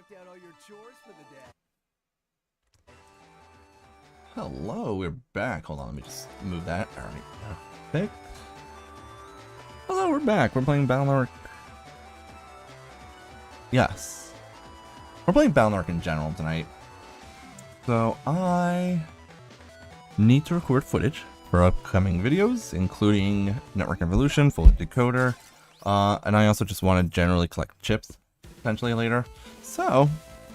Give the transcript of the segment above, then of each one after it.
knocked out all your chores for the day. Hello, we're back. Hold on, let me just move that. Alright, perfect. Hello, we're back. We're playing Balnark. Yes. We're playing Balnark in general tonight. So, I need to record footage for upcoming videos, including Network Evolution, Full Decoder, and I also just want to generally collect chips, potentially later. So,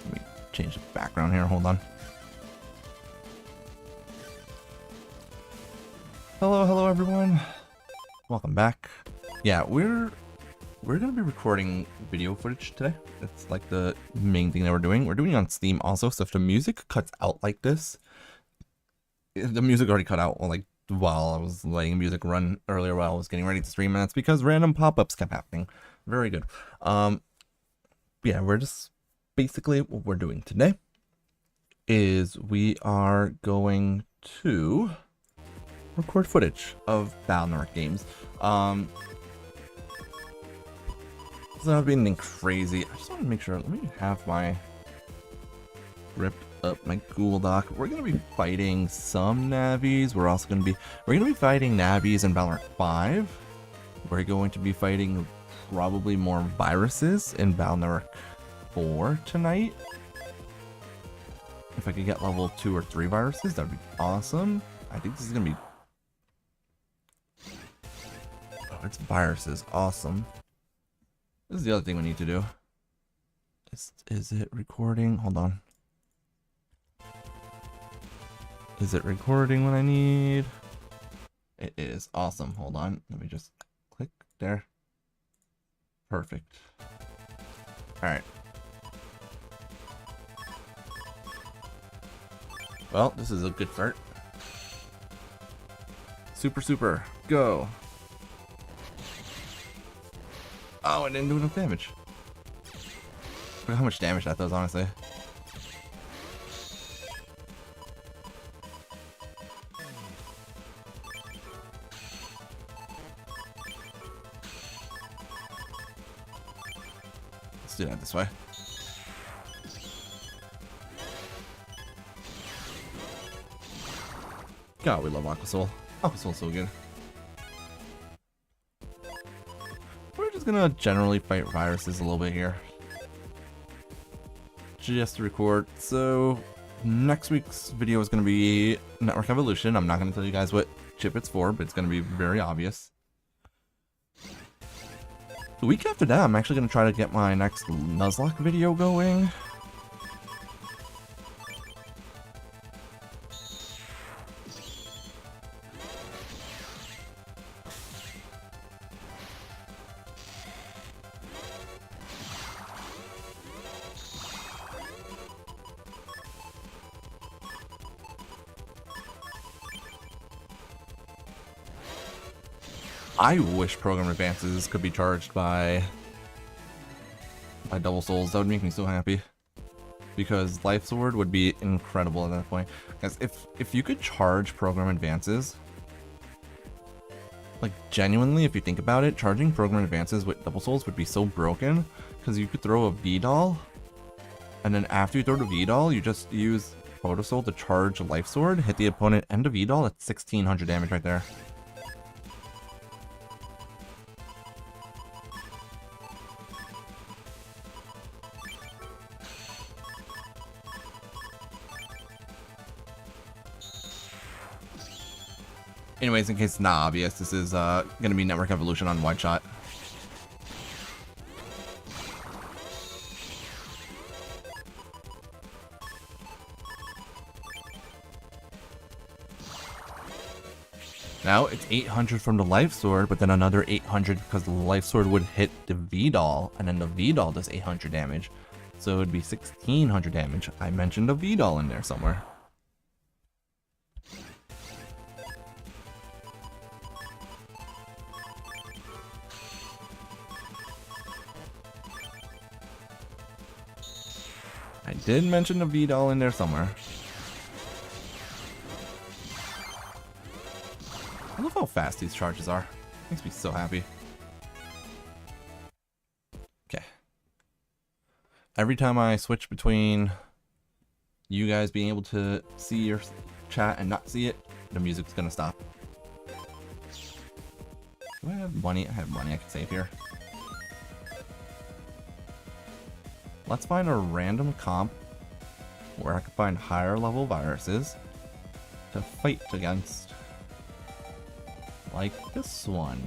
let me change the background here, hold on. Hello everyone. Welcome back. Yeah, we're gonna be recording video footage today. It's like the main thing that we're doing. We're doing it on Steam also, so if the music cuts out like this, the music already cut out while I was letting music run earlier while I was getting ready to stream, and that's because random pop-ups kept happening. Very good. Yeah, we're just basically what we're doing today is we are going to record footage of Balnark games. It's not being anything crazy. I just want to make sure. Let me have my ripped up my Google Doc. We're gonna be fighting some Navis. We're gonna be fighting Navis in Balnark 5. We're going to be fighting probably more viruses in Balnark 4 tonight. If I could get level 2 or 3 viruses, that'd be awesome. I think this is gonna be. Oh, it's viruses. Awesome. This is the other thing we need to do. Is it recording? Hold on. Is it recording what I need? It is. Awesome. Hold on. Let me just click there. Perfect. Alright. Well, this is a good start. Super. Go. Oh, I didn't do enough damage. Look how much damage that does, honestly. Let's do that this way. God, we love Aquasoul. Aquasoul's so good. We're just gonna generally fight viruses a little bit here. Just to record. So, next week's video is gonna be Network Evolution. I'm not gonna tell you guys what chip it's for, but it's gonna be very obvious. The week after that, I'm actually gonna try to get my next Nuzlocke video going. I wish Program Advances could be charged by Double Souls. That would make me so happy. Because Life Sword would be incredible at that point. Guys, if you could charge Program Advances, like genuinely, if you think about it, charging Program Advances with Double Souls would be so broken. Because you could throw a V-Doll, and then after you throw the V-Doll, you just use Photosoul to charge Life Sword, hit the opponent and the V-Doll. That's 1600 damage right there. Anyways, in case it's not obvious, this is gonna be Network Evolution on Wide Shot. Now it's 800 from the Life Sword, but then another 800 because the Life Sword would hit the V-Doll, and then the V-Doll does 800 damage. So it would be 1600 damage. I mentioned a V-Doll in there somewhere. I did mention a V-Doll in there somewhere. I love how fast these charges are. Makes me so happy. Okay. every time I switch between you guys being able to see your chat and not see it, the music's gonna stop. Do I have money? I have money I can save here. Let's find a random comp where I can find higher level viruses to fight against. Like this one.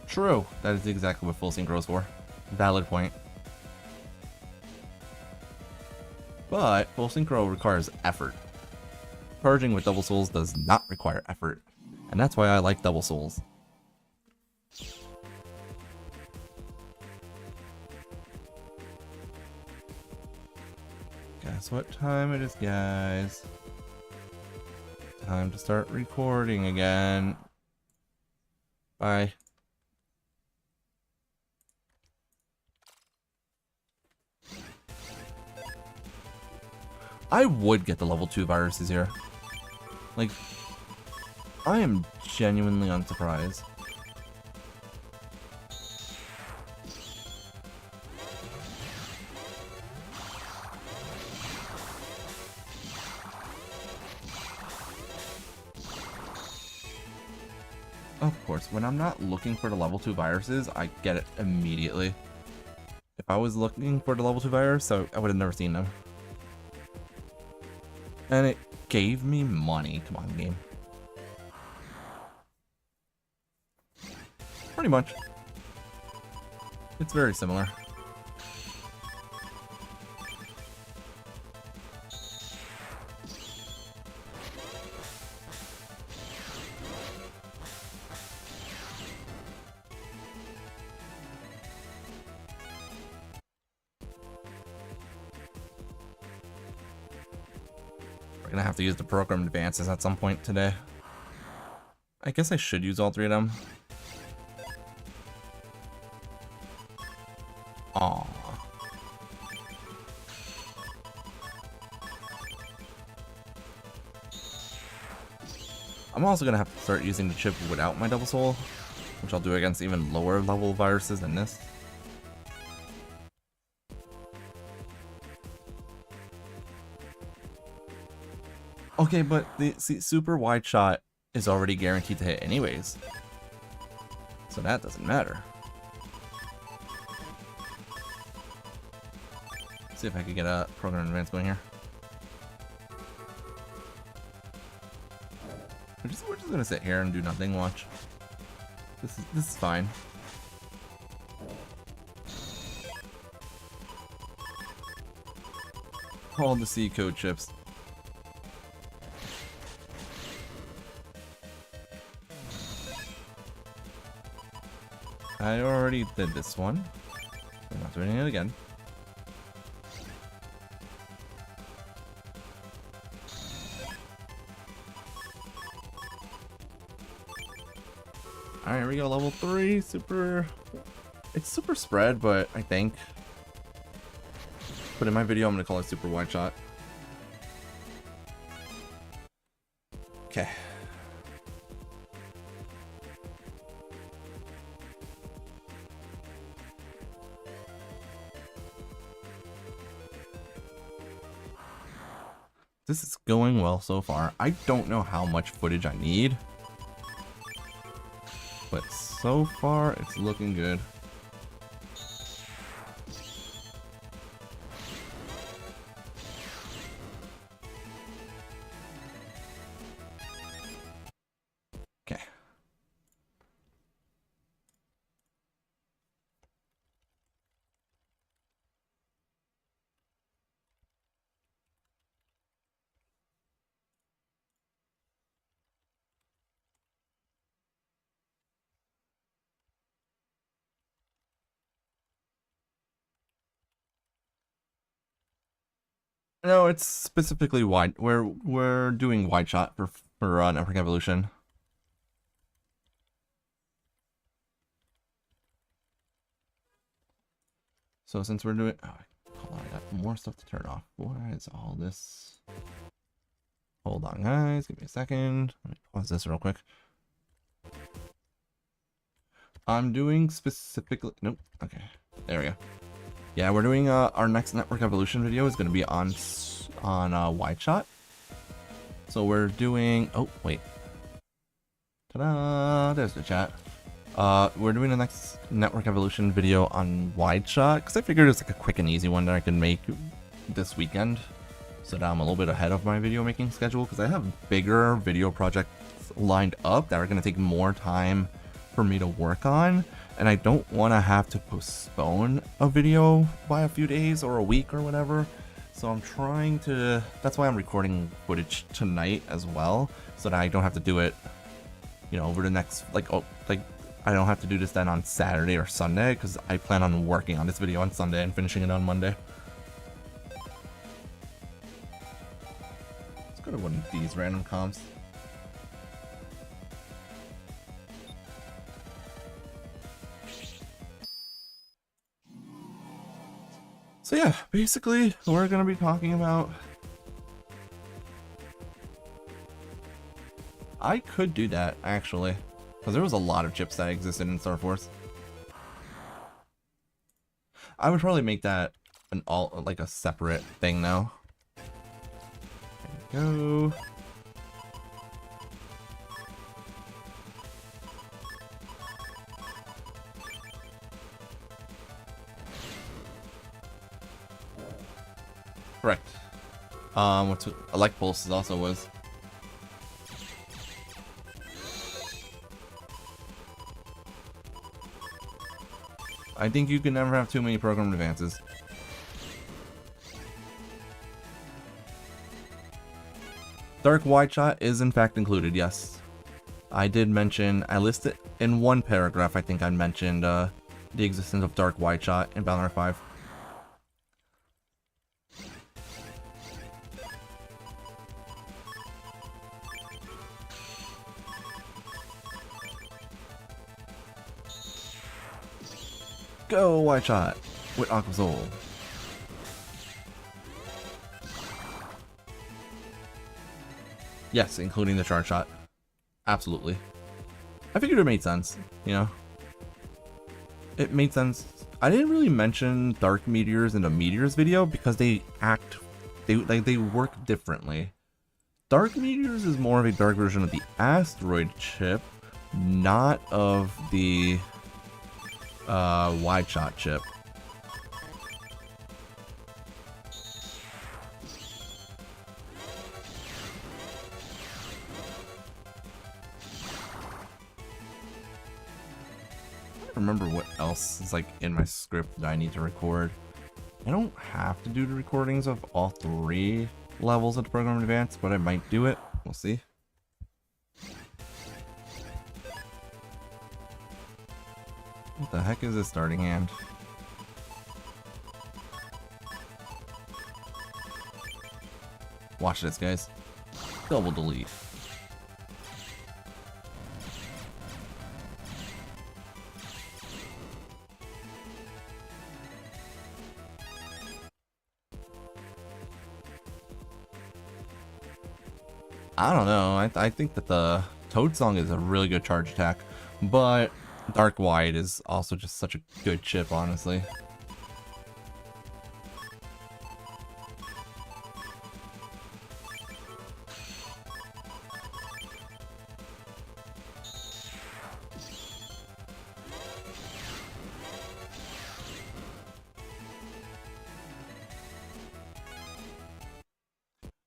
True. That is exactly what full synchro is for. Valid point. But full synchro requires effort. Purging with double souls does not require effort. And that's why I like double souls. Guess what time it is, guys? Time to start recording again. Bye. I would get the level 2 viruses here. Like, I am genuinely unsurprised. Of course, when I'm not looking for the level 2 viruses, I get it immediately. If I was looking for the level 2 virus, I would have never seen them. And it gave me money. Come on, game. Pretty much. It's very similar. We're gonna have to use the program advances at some point today. I guess I should use all 3 of them. Aww. I'm also gonna have to start using the chip without my double soul, which I'll do against even lower level viruses than this. Okay, but the super wide shot is already guaranteed to hit anyways, so that doesn't matter. Let's see if I could get a program advance going here. We're just gonna sit here and do nothing. Watch. This is fine. All the C code chips. I already did this one. I'm not doing it again. Alright, here we go, level 3, super... It's super spread, but I think... But in my video, I'm gonna call it super wide shot. Okay. This is going well so far. I don't know how much footage I need, but so far it's looking good. Okay. No, it's specifically wide. We're doing wide shot for Network Evolution. So since we're doing, oh, hold on, I got more stuff to turn off. Why is all this? Hold on, guys. Give me a second. Let me pause this real quick. I'm doing specifically... Nope. Okay. There we go. Yeah, we're doing our next Network Evolution video is going to be on Wide Shot. So we're doing... Oh, wait. Ta-da! There's the chat. We're doing the next Network Evolution video on Wide Shot because I figured it's like a quick and easy one that I can make this weekend. So that I'm a little bit ahead of my video making schedule because I have bigger video projects lined up that are going to take more time for me to work on, and I don't want to have to postpone a video by a few days or a week or whatever. So I'm trying to, that's why I'm recording footage tonight as well, so that I don't have to do it, you know, over the next, like I don't have to do this then on Saturday or Sunday, because I plan on working on this video on Sunday and finishing it on Monday. Let's go to one of these random comps. So yeah, basically, we're going to be talking about... I could do that, actually, because there was a lot of chips that existed in Star Force. I would probably make that an like a separate thing now. There we go. Correct. What's Elect Pulse also was. I think you can never have too many program advances. Dark Wide Shot is in fact included, yes. I did mention, I listed in one paragraph, I think I mentioned the existence of Dark Wide Shot in Battle.net 5. Go Wide Shot with Aqua Soul. Yes, including the Charge Shot. Absolutely. I figured it made sense, you know. It made sense. I didn't really mention Dark Meteors in the Meteors video because they work differently. Dark Meteors is more of a dark version of the Asteroid chip, not of the Wide Shot chip. I don't remember what else is like in my script that I need to record. I don't have to do the recordings of all 3 levels of the program advance, but I might do it. We'll see. What the heck is this starting hand? Watch this, guys. Double delete. I don't know. I think that the Toad Song is a really good charge attack, but Dark Wide is also just such a good chip, honestly.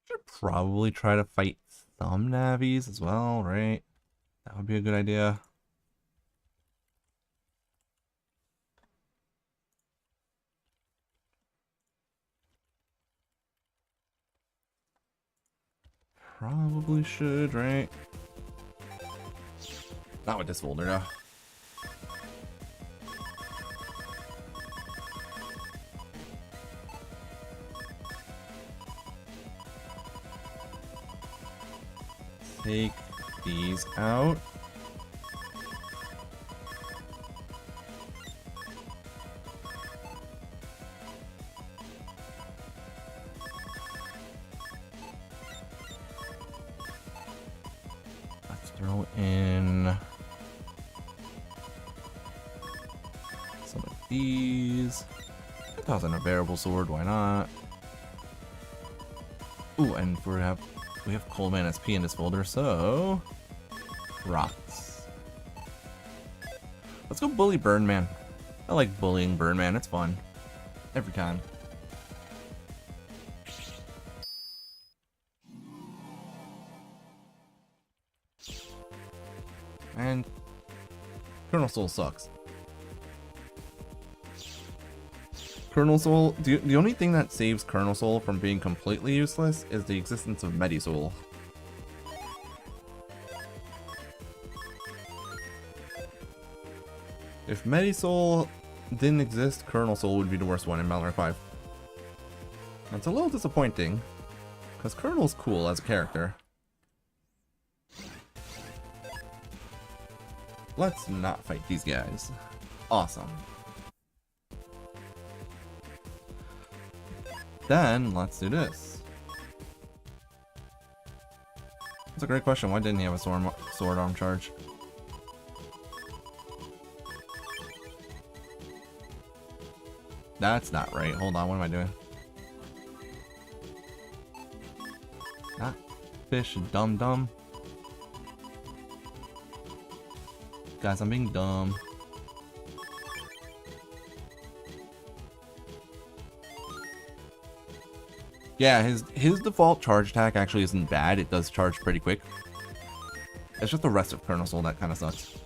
Should probably try to fight some Navis as well, right? That would be a good idea. Probably should, right? Not with this folder, though. Take these out. Let's throw in these. I toss in a variable sword, why not? Ooh, and we have Coleman SP in this folder, so rocks. Let's go bully Burnman. I like bullying Burnman, it's fun. Every time. And Colonel Soul sucks. Colonel Soul, the only thing that saves Colonel Soul from being completely useless is the existence of Medisoul. If Medisoul didn't exist, Colonel Soul would be the worst one in Battle Royale 5. That's a little disappointing, because Colonel's cool as a character. Let's not fight these guys. Awesome. Then, let's do this. That's a great question. Why didn't he have a sword arm charge? That's not right. Hold on, what am I doing? Not fish, dumb. Guys, I'm being dumb. Yeah, his default charge attack actually isn't bad. It does charge pretty quick. It's just the rest of Colonel Soul that kind of sucks.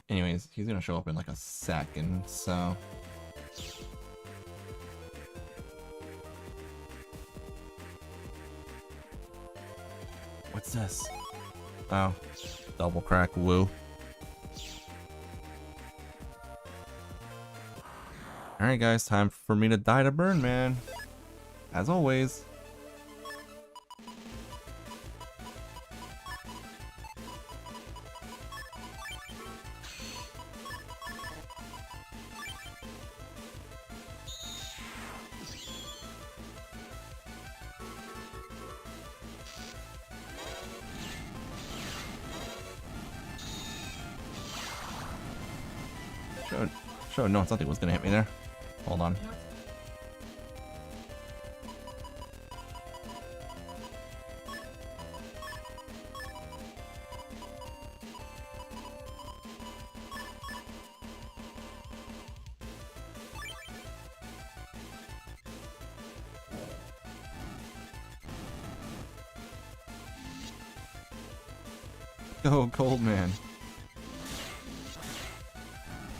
Anyways, he's gonna show up in like a second, so... What's this? Oh, double crack woo. Alright guys, time for me to die to Burnman. As always. No, something was gonna hit me there. Hold on. Go, Coldman.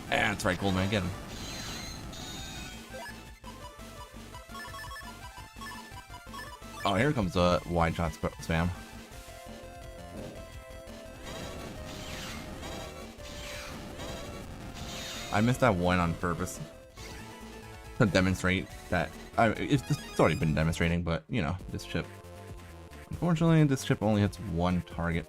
That's right, Coldman, get him. Oh, here comes a wide shot spam. I missed that one on purpose to demonstrate that. It's already been demonstrating, but you know, this chip. Unfortunately, this chip only hits one target.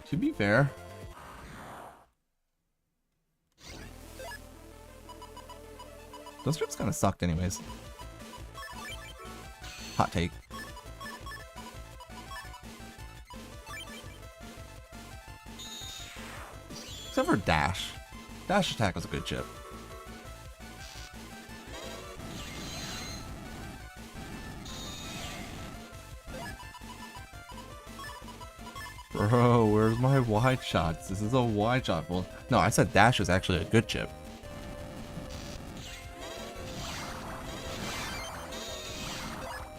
To be fair, those trips kind of sucked anyways. Hot take. Except for Dash. Dash attack was a good chip. Bro, where's my wide shots? This is a wide shot. Well, no, I said Dash is actually a good chip.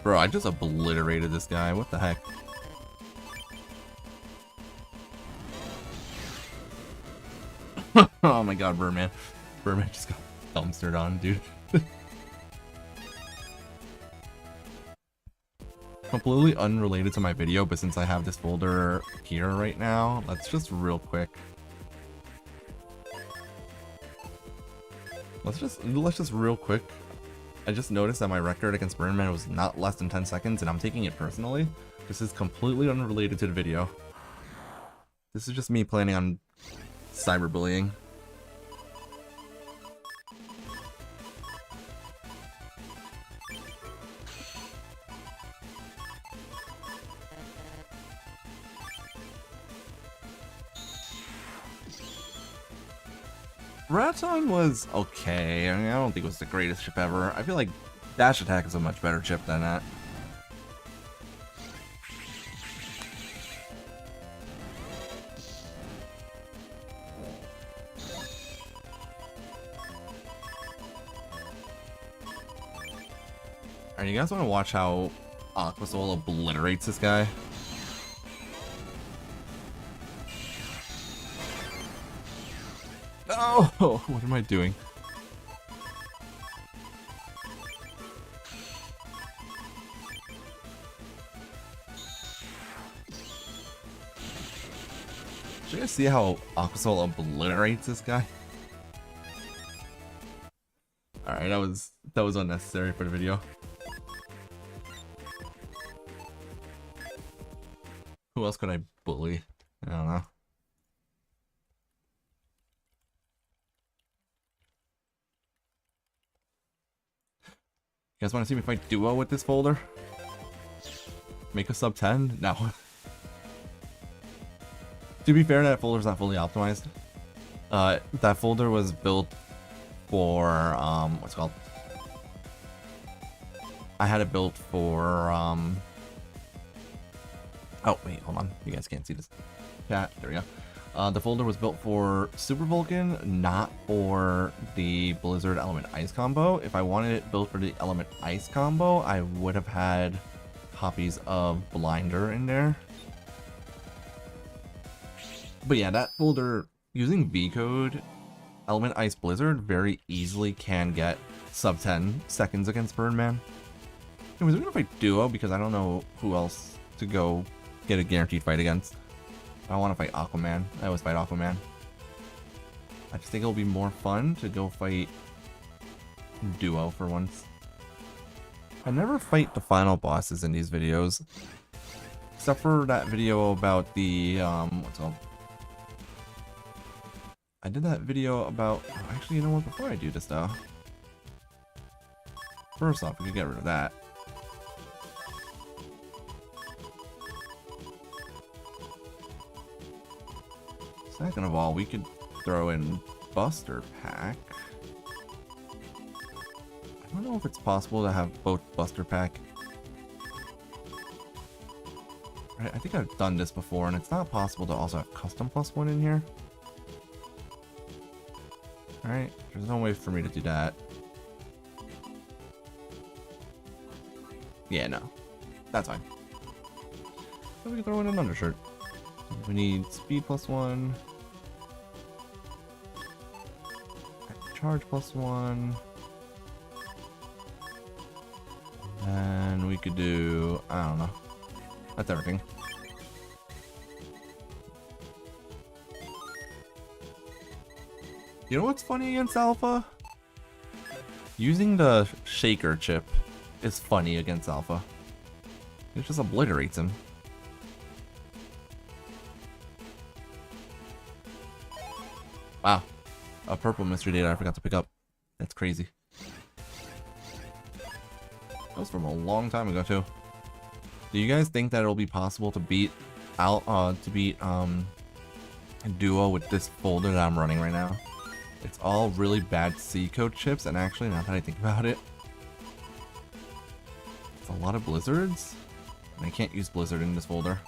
Bro, I just obliterated this guy. What the heck? Oh my god, Birdman. Birdman just got dumpstered on, dude. Completely unrelated to my video, but since I have this folder here right now, let's just real quick. Let's just real quick. I just noticed that my record against Burnman was not less than 10 seconds, and I'm taking it personally. This is completely unrelated to the video. This is just me planning on cyberbullying. Raton was okay. I mean, I don't think it was the greatest chip ever. I feel like Dash Attack is a much better chip than that. Alright, you guys want to watch how Aquasoul obliterates this guy? Oh, what am I doing? Did you guys see how Aquasoul obliterates this guy? Alright, that was unnecessary for the video. Who else could I bully? I don't know. You guys want to see me fight duo with this folder? Make a sub 10? No. To be fair, that folder's not fully optimized. That folder was built for, what's it called? I had it built for, oh, wait, hold on. You guys can't see this. Yeah, there we go. The folder was built for Super Vulcan, not for the Blizzard Element Ice combo. If I wanted it built for the Element Ice combo, I would have had copies of Blinder in there. But yeah, that folder, using V-Code, Element Ice Blizzard very easily can get sub 10 seconds against Birdman. Anyways, we're gonna fight duo because I don't know who else to go get a guaranteed fight against. I want to fight Aquaman. I always fight Aquaman. I just think it'll be more fun to go fight duo for once. I never fight the final bosses in these videos. Except for that video about the, what's it called? I did that video about, oh, actually, you know what, before I do this though. First off, we could get rid of that. Second of all, we could throw in Buster Pack. I don't know if it's possible to have both Buster Pack. Right, I think I've done this before, and it's not possible to also have Custom +1 in here. Alright, there's no way for me to do that. Yeah, no. That's fine. So we can throw in an undershirt. We need speed +1. Charge +1. And we could do, I don't know. That's everything. You know what's funny against Alpha? Using the Shaker chip is funny against Alpha. It just obliterates him. Wow. A purple mystery data I forgot to pick up. That's crazy. That was from a long time ago too. Do you guys think that it'll be possible to beat duo with this folder that I'm running right now? It's all really bad C-code chips, and actually, now that I think about it, it's a lot of blizzards, and I can't use blizzard in this folder.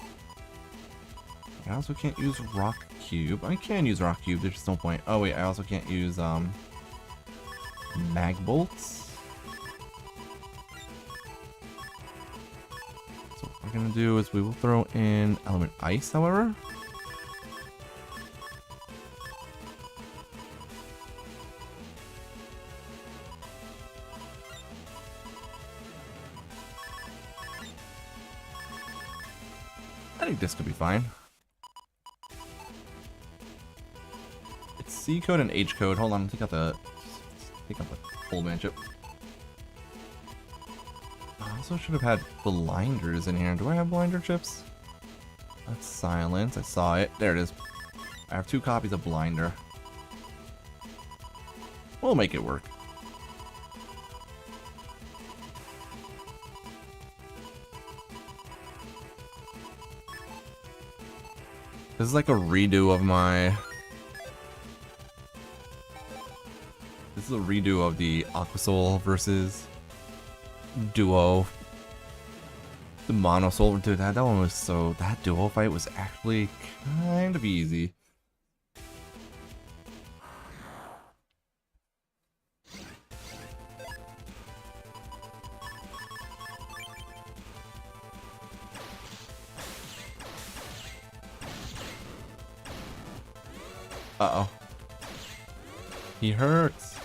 I also can't use rock cube. I can use rock cube, there's just no point. Oh wait, I also can't use mag bolts. So what we're gonna do is we will throw in element ice, however. I think this could be fine. It's C code and H code. Hold on, take out the old man chip. I also should have had blinders in here. Do I have blinder chips? That's silence. I saw it. There it is. I have 2 copies of blinder. We'll make it work. This is like a redo of my is a redo of the Aquasoul versus Duo. The Monosoul, dude, that one was so... That duo fight was actually kind of easy. Uh-oh. He hurts.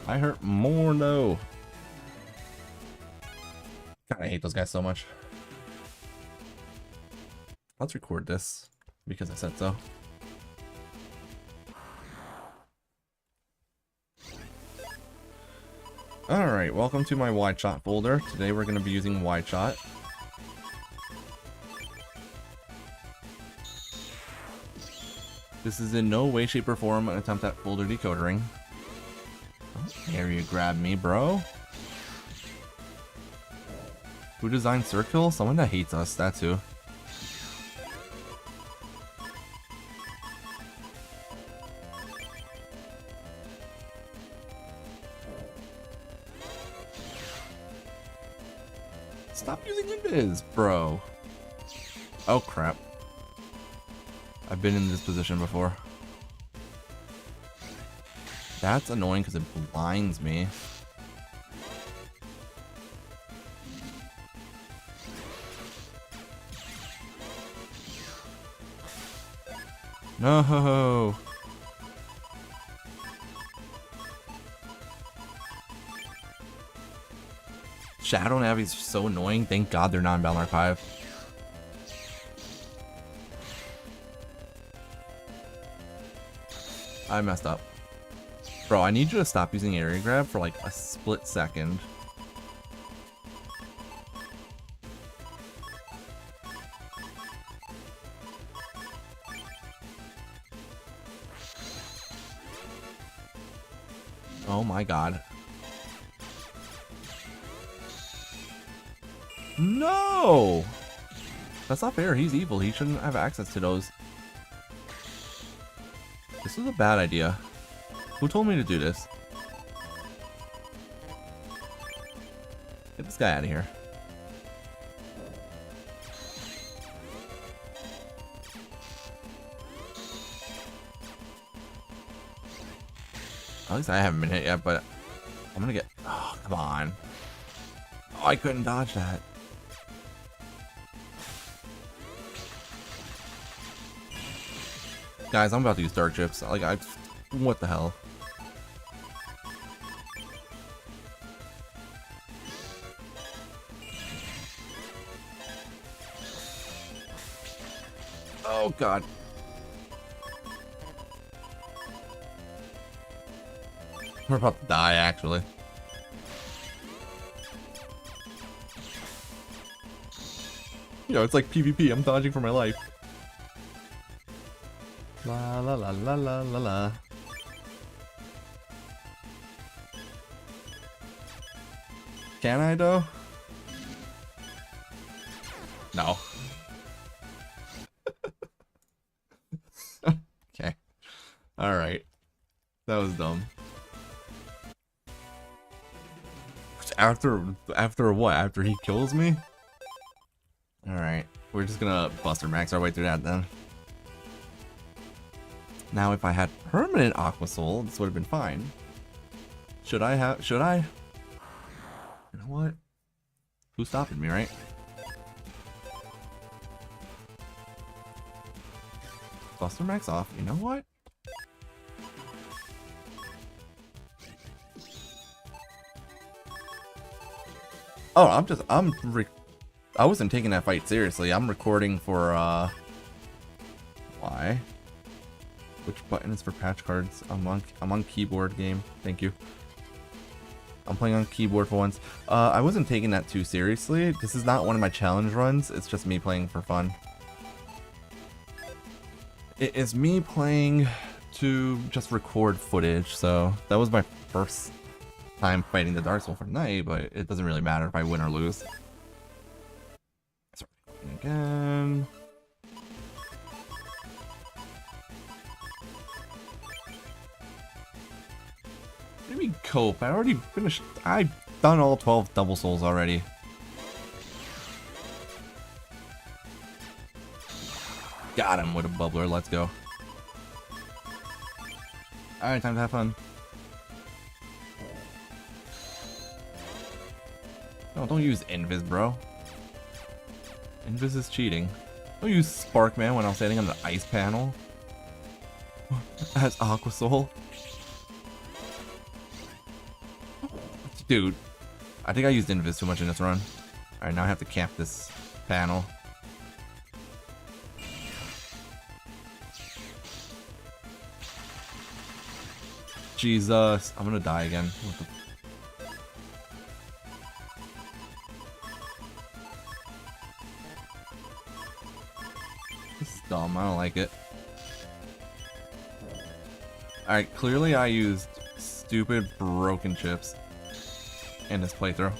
I hurt more, no. God, I hate those guys so much. Let's record this because I said so. Alright, welcome to my wide shot folder. Today we're going to be using wide shot. This is in no way, shape, or form an attempt at folder decodering. How dare you grab me, bro? Who designed Circle? Someone that hates us, that's who. Stop using invis, bro. Oh crap. I've been in this position before. That's annoying because it blinds me. No. Shadow Navi's so annoying. Thank God they're not in Battle Archive. I messed up. Bro, I need you to stop using area grab for like a split second. Oh my god. No! That's not fair. He's evil. He shouldn't have access to those. This was a bad idea. Who told me to do this? Get this guy out of here. At least I haven't been hit yet, but I'm gonna get... Oh, come on. Oh, I couldn't dodge that. Guys, I'm about to use Dark Chips. Like, what the hell? Oh, God. We're about to die, actually. Yo, it's like PvP. I'm dodging for my life. La la la la la la la. Can I though? No. Okay. Alright. That was dumb. After what? After he kills me? Alright. We're just gonna Buster Max our way through that then. Now, if I had permanent Aquasoul, this would have been fine. Should I? You know what? Who's stopping me, right? Buster Max off. You know what? Oh, I wasn't taking that fight seriously. I'm recording for, why? Which button is for patch cards? I'm on keyboard game. Thank you. I'm playing on keyboard for once. I wasn't taking that too seriously. This is not one of my challenge runs. It's just me playing for fun. It is me playing to just record footage. So that was my first time fighting the Dark Soul for tonight, but it doesn't really matter if I win or lose. Sorry. Again. me cope. I already finished. I've done all 12 double souls already. Got him with a bubbler. Let's go. Alright, time to have fun. No, don't use Invis, bro. Invis is cheating. Don't use Sparkman when I'm standing on the ice panel. As Aqua Soul. Dude, I think I used Invis too much in this run. Alright, now I have to camp this panel. Jesus, I'm gonna die again. What the... This is dumb, I don't like it. Alright, clearly I used stupid broken chips in this playthrough.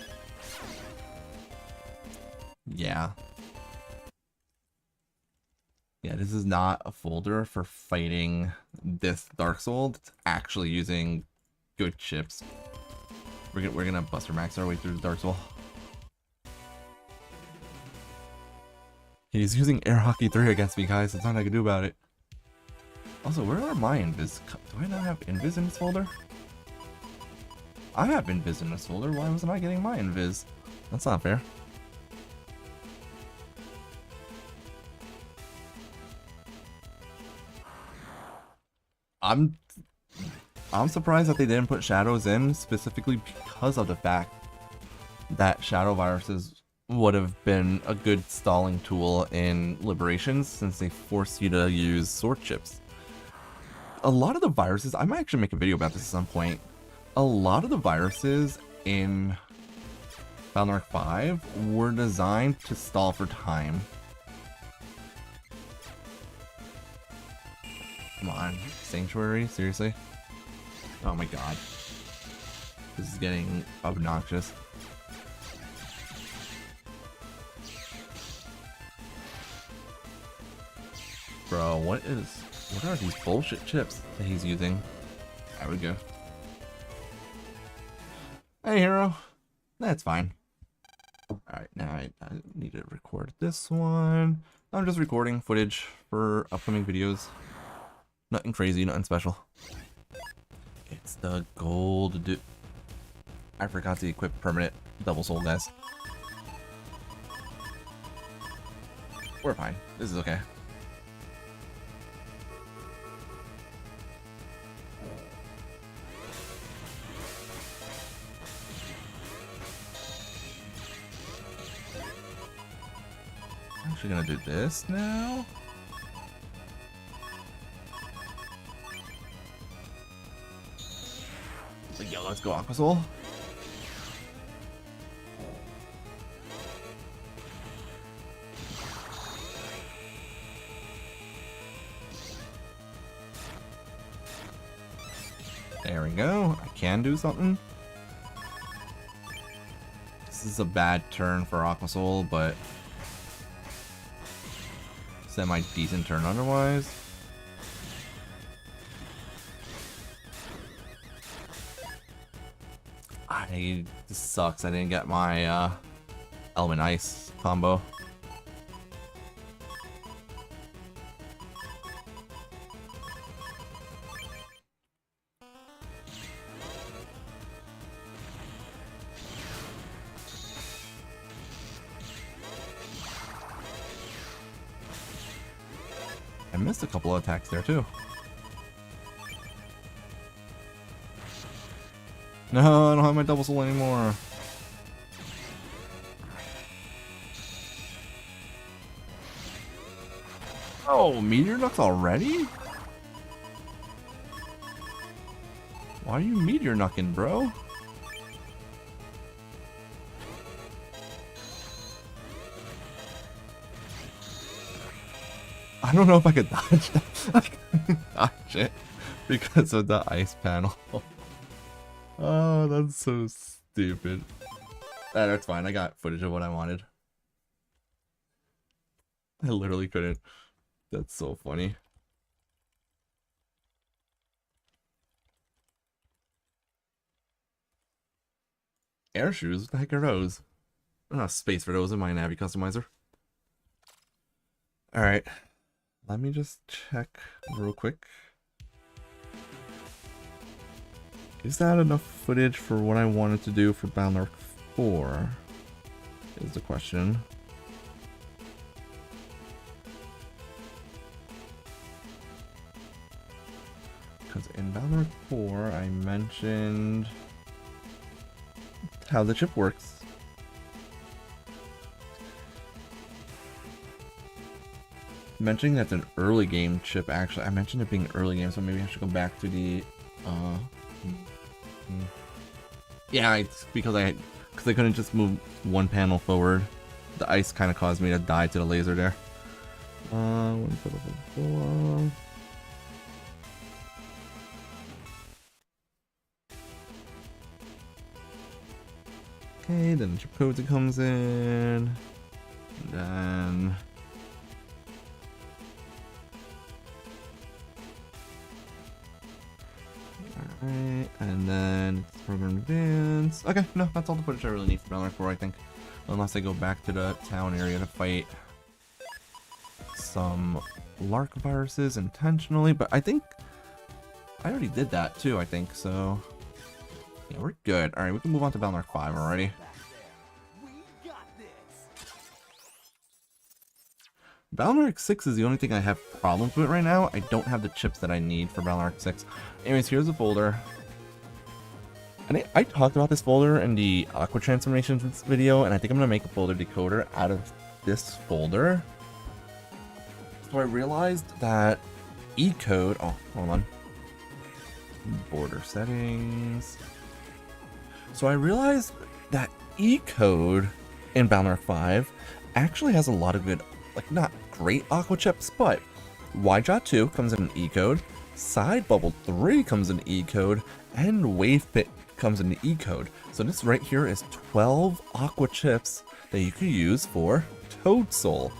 Yeah. Yeah, this is not a folder for fighting this Dark Soul. It's actually using good chips. We're gonna Buster Max our way through the Dark Soul. He's using Air Hockey 3 against me, guys. There's nothing I can do about it. Also, where are my Invis? Do I not have Invis in this folder? I have Invis in this folder. Why wasn't I getting my Invis? That's not fair. I'm surprised that they didn't put shadows in specifically because of the fact that shadow viruses would have been a good stalling tool in Liberations since they force you to use sword chips. A lot of the viruses, I might actually make a video about this at some point. A lot of the viruses in Valorant 5 were designed to stall for time. Come on, Sanctuary? Seriously? Oh my god. This is getting obnoxious. Bro, what are these bullshit chips that he's using? There we go. Hey, hero. That's fine. Alright, now I need to record this one. I'm just recording footage for upcoming videos. Nothing crazy, nothing special. It's the gold dude. I forgot to equip permanent double soul, guys. We're fine. This is okay. I'm actually gonna do this now. Yo, let's go, Aqua Soul. There we go. I can do something. This is a bad turn for Aqua Soul, but semi-decent turn otherwise. This sucks. I didn't get my Element Ice combo. I missed a couple of attacks there too. No, I don't have my double soul anymore. Oh, Meteor Knucks already? Why are you Meteor Knucking, bro? I don't know if I could dodge that. I couldn't dodge it because of the ice panel. Oh, that's so stupid. That's fine. I got footage of what I wanted. I literally couldn't. That's so funny. Air shoes? What the heck are those? I don't have space for those in my Navi customizer. Alright. Let me just check real quick. Is that enough footage for what I wanted to do for Battle Arc 4? Is the question. Because in Battle Arc 4, I mentioned how the chip works. Mentioning that's an early game chip, actually. I mentioned it being early game, so maybe I should go back to the, yeah, it's because I couldn't just move one panel forward. The ice kind of caused me to die to the laser there. Okay, then the chip code comes in, and then alright, and then it's program advance. Okay, no, that's all the footage I really need for Battle Arc 4, I think. Unless I go back to the town area to fight some Lark viruses intentionally, but I think I already did that too, I think, so yeah, we're good. Alright, we can move on to Battle Arc 5 already. Battle Arc 6 is the only thing I have problems with right now. I don't have the chips that I need for Battle Arc 6. Anyways, here's a folder. And I talked about this folder in the Aqua Transformations video, and I think I'm going to make a folder decoder out of this folder. So I realized that E-code... Oh, hold on. Border settings. So I realized that E-code in Battle Arc 5 actually has a lot of good, like, not great Aqua chips, but Yjot 2 comes in an E-code, Side Bubble 3 comes in E-code, and Wave Pit comes in the E-code. So this right here is 12 Aqua chips that you can use for Toad Soul.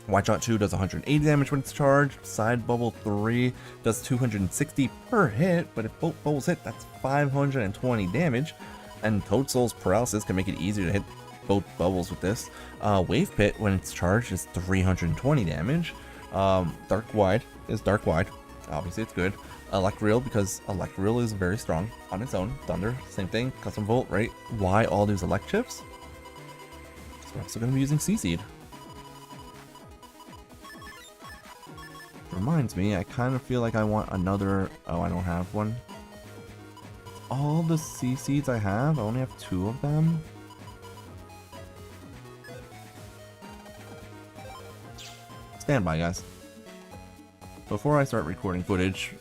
Yjot 2 does 180 damage when it's charged, Side Bubble 3 does 260 per hit, but if both bubbles hit, that's 520 damage, and Toad Soul's paralysis can make it easier to hit both bubbles with this. Wave Pit, when it's charged, is 320 damage. Dark Wide is Dark Wide. Obviously, it's good. Electriel, because Electriel is very strong on its own. Thunder, same thing. Custom Volt, right? Why all these elect chips? So we're also going to be using C-Seed. Reminds me, I kind of feel like I want another... Oh, I don't have one. All the C-Seeds I have, I only have 2 of them. Stand by, guys. Before I start recording footage,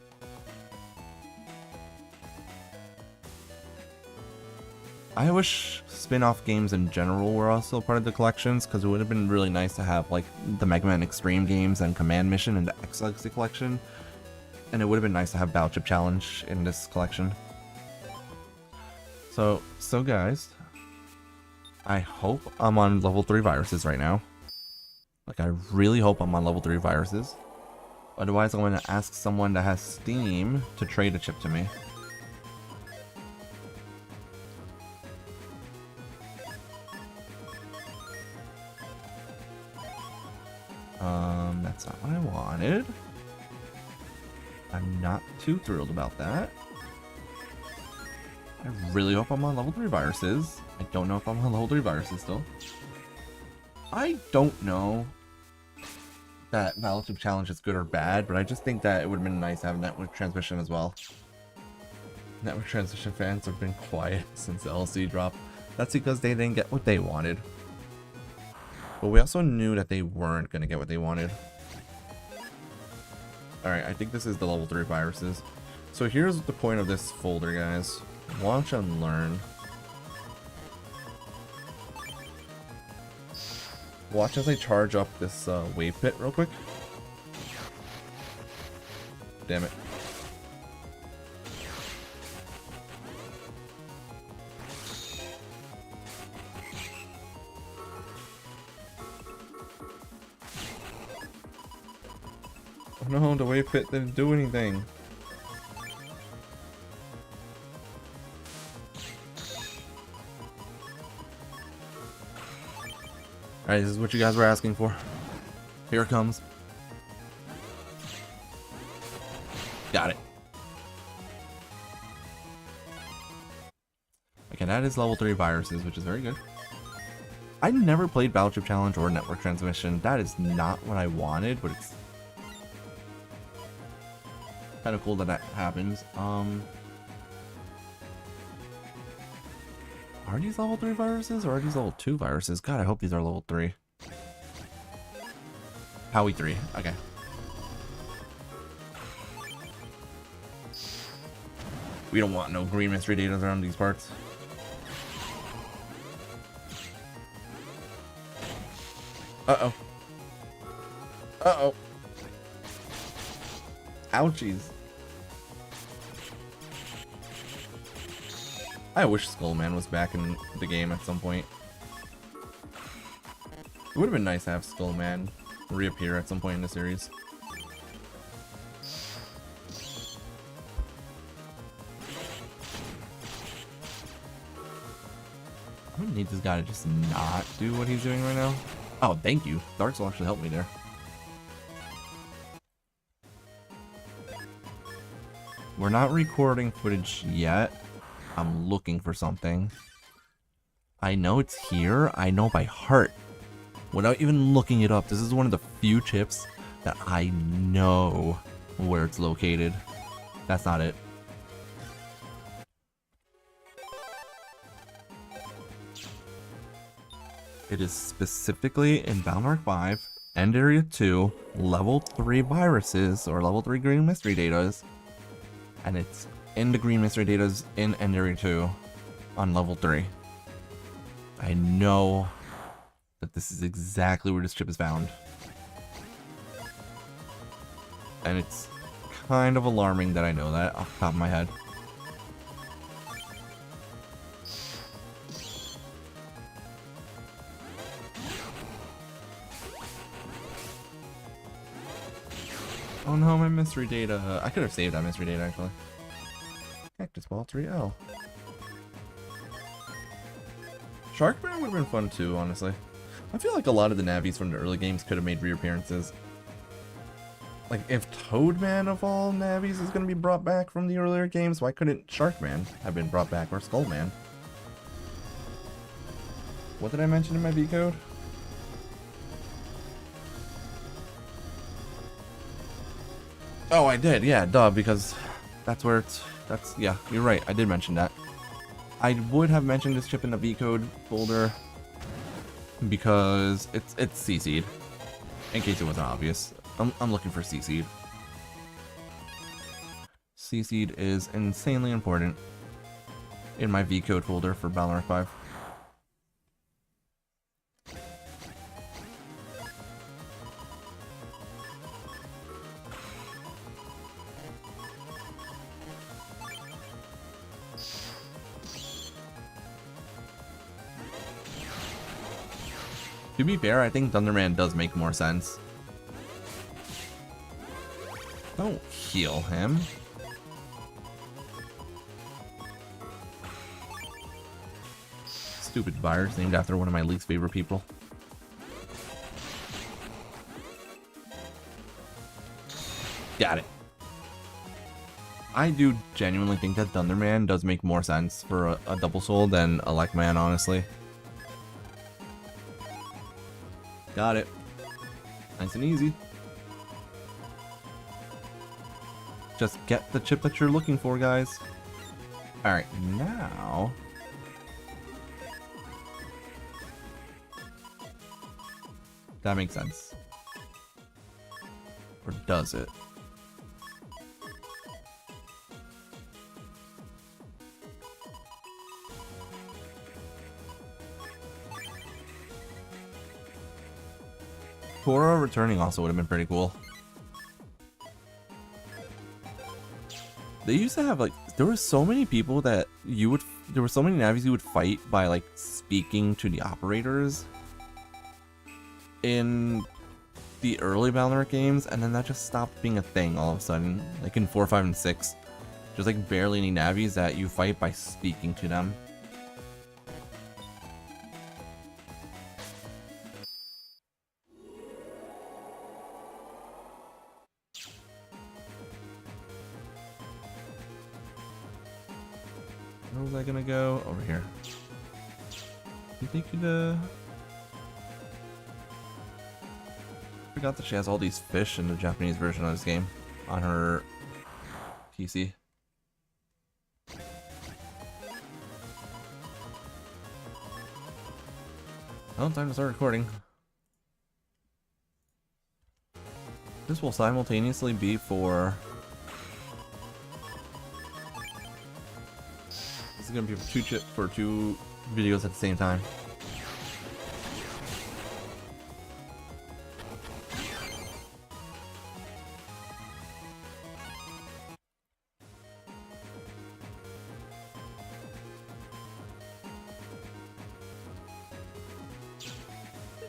I wish spin-off games in general were also part of the collections, because it would have been really nice to have like the Mega Man Extreme games and Command Mission in the X-Legacy collection, and it would have been nice to have Battle Chip Challenge in this collection. So guys, I hope I'm on level 3 viruses right now. Like, I really hope I'm on level 3 viruses. Otherwise, I'm going to ask someone that has Steam to trade a chip to me. That's not what I wanted. I'm not too thrilled about that. I really hope I'm on level 3 viruses. I don't know if I'm on level 3 viruses still. I don't know that Battle Chip Challenge is good or bad, but I just think that it would have been nice to have network transmission as well. Network transmission fans have been quiet since the LC dropped. That's because they didn't get what they wanted. But we also knew that they weren't going to get what they wanted. Alright, I think this is the level 3 viruses. So here's the point of this folder, guys. Watch and learn. Watch as I charge up this Wave Pit real quick. Damn it. Oh no, the Wave Pit didn't do anything. Alright, this is what you guys were asking for. Here it comes. Got it. Okay, that is level 3 viruses, which is very good. I never played Battleship Challenge or Network Transmission. That is not what I wanted, but it's kind of cool that that happens. Are these level 3 viruses or are these level 2 viruses? God, I hope these are level 3. Howie 3. Okay. We don't want no green mystery data around these parts. Uh-oh. Uh-oh. Ouchies. I wish Skullman was back in the game at some point. It would have been nice to have Skullman reappear at some point in the series. I'm gonna need this guy to just not do what he's doing right now. Oh, thank you. Dark Soul actually helped me there. We're not recording footage yet. I'm looking for something. I know it's here. I know by heart. Without even looking it up, this is one of the few chips that I know where it's located. That's not it. It is specifically in Balnark 5, End Area 2, Level 3 viruses, or Level 3 Green Mystery Datas. And it's in the Green Mystery Datas in End Area 2 on Level 3. I know that this is exactly where this chip is found. And it's kind of alarming that I know that off the top of my head. Oh no, my mystery data. I could have saved that mystery data actually. Cactus Ball 3L. Sharkman would have been fun too, honestly. I feel like a lot of the Navis from the early games could have made reappearances. Like, if Toadman of all Navis is going to be brought back from the earlier games, why couldn't Sharkman have been brought back, or Skullman? What did I mention in my V code? Oh, I did, yeah, duh, because that's where it's, yeah, you're right, I did mention that. I would have mentioned this chip in the V code folder because it's CC'd, in case it wasn't obvious. I'm looking for CC'd. CC'd is insanely important in my V code folder for Balnark 5. To be fair, I think Thunderman does make more sense. Don't heal him. Stupid virus named after one of my least favorite people. Got it. I do genuinely think that Thunderman does make more sense for a Double Soul than Electman, honestly. Got it. Nice and easy. Just get the chip that you're looking for, guys. Alright, now... that makes sense. Or does it? Tora returning also would have been pretty cool. They used to have, like, there were so many people that you would, there were so many Navis you would fight by, like, speaking to the operators in the early Balnark games, and then that just stopped being a thing all of a sudden, like in 4, 5, and 6. There's, like, barely any Navis that you fight by speaking to them. Where was I gonna go? Over here. You think you'd forgot that she has all these fish in the Japanese version of this game on her PC. Well, time to start recording. This will simultaneously be for... This is gonna be for two videos at the same time.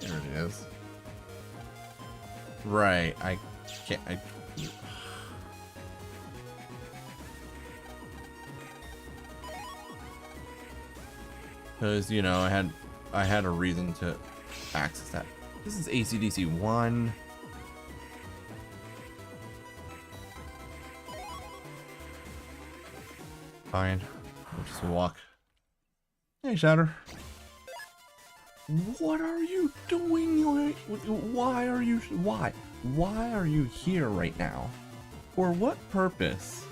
There it is. Right, I can't. Because, you know, I had a reason to access that. This is AC/DC 1. Fine. We'll just walk. Hey, Shatter. What are you doing? Why are you here right now? For what purpose?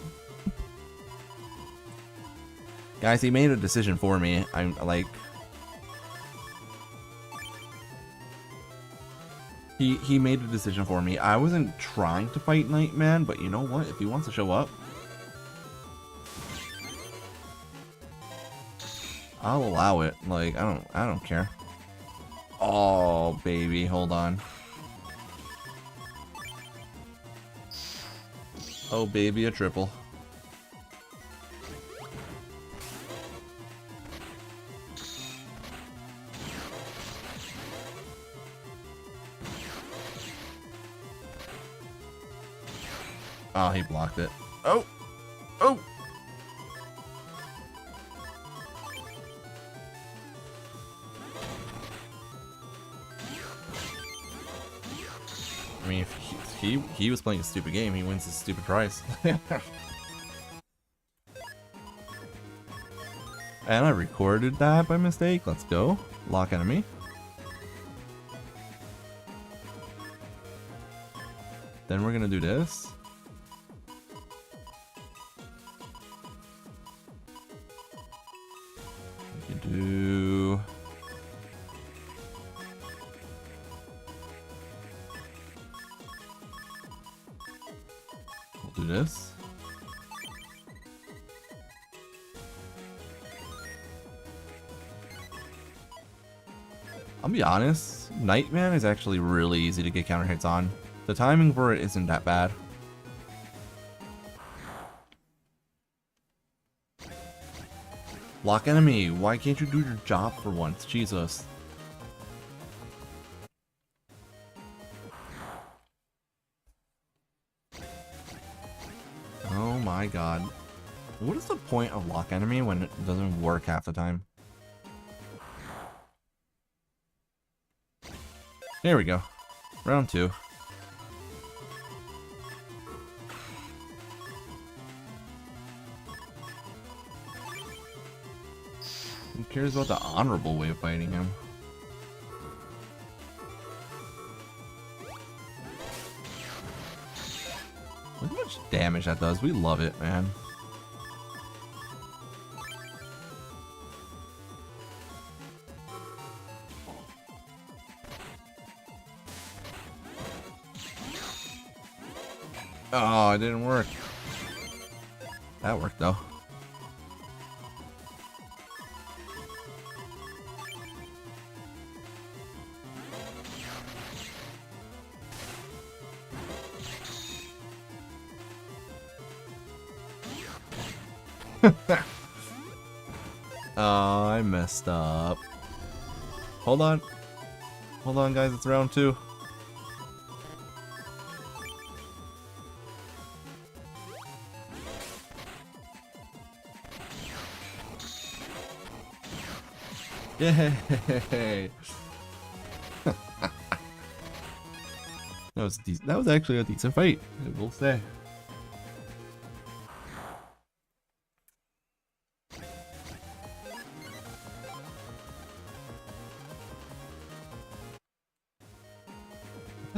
Guys, he made a decision for me. I'm like... He made a decision for me. I wasn't trying to fight Nightman, but you know what? If he wants to show up, I'll allow it. Like, I don't care. Oh, baby, hold on. Oh, baby, a triple. Oh, he blocked it. Oh! Oh! I mean, if he was playing a stupid game, he wins his stupid prize. And I recorded that by mistake. Let's go. Lock enemy. Then we're gonna do this. We can do... We'll do this. I'll be honest, Nightman is actually really easy to get counter hits on. The timing for it isn't that bad. Lock enemy, why can't you do your job for once? Jesus. Oh my god. What is the point of lock enemy when it doesn't work half the time? There we go. Round 2. Who cares about the honorable way of fighting him? Look how much damage that does. We love it, man. Oh, it didn't work. That worked though. Oh, I messed up. Hold on. Hold on, guys. It's round 2. Yay! That was actually a decent fight, I will say.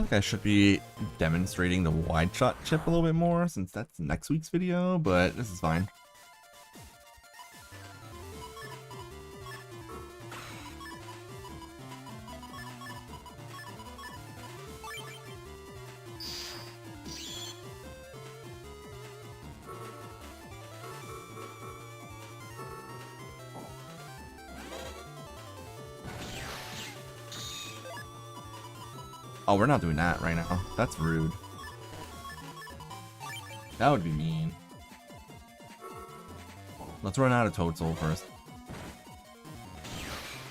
like I should be demonstrating the wide shot chip a little bit more since that's next week's video, but this is fine. Oh, we're not doing that right now. That's rude. That would be mean. Let's run out of Toad Soul first.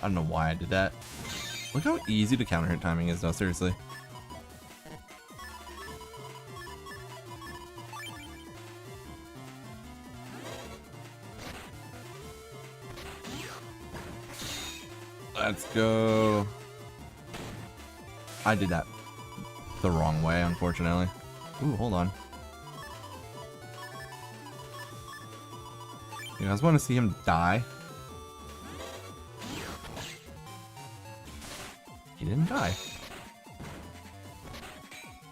I don't know why I did that. Look how easy the counter hit timing is though, seriously. Let's go. I did that the wrong way, unfortunately. Ooh, hold on. You guys want to see him die? He didn't die.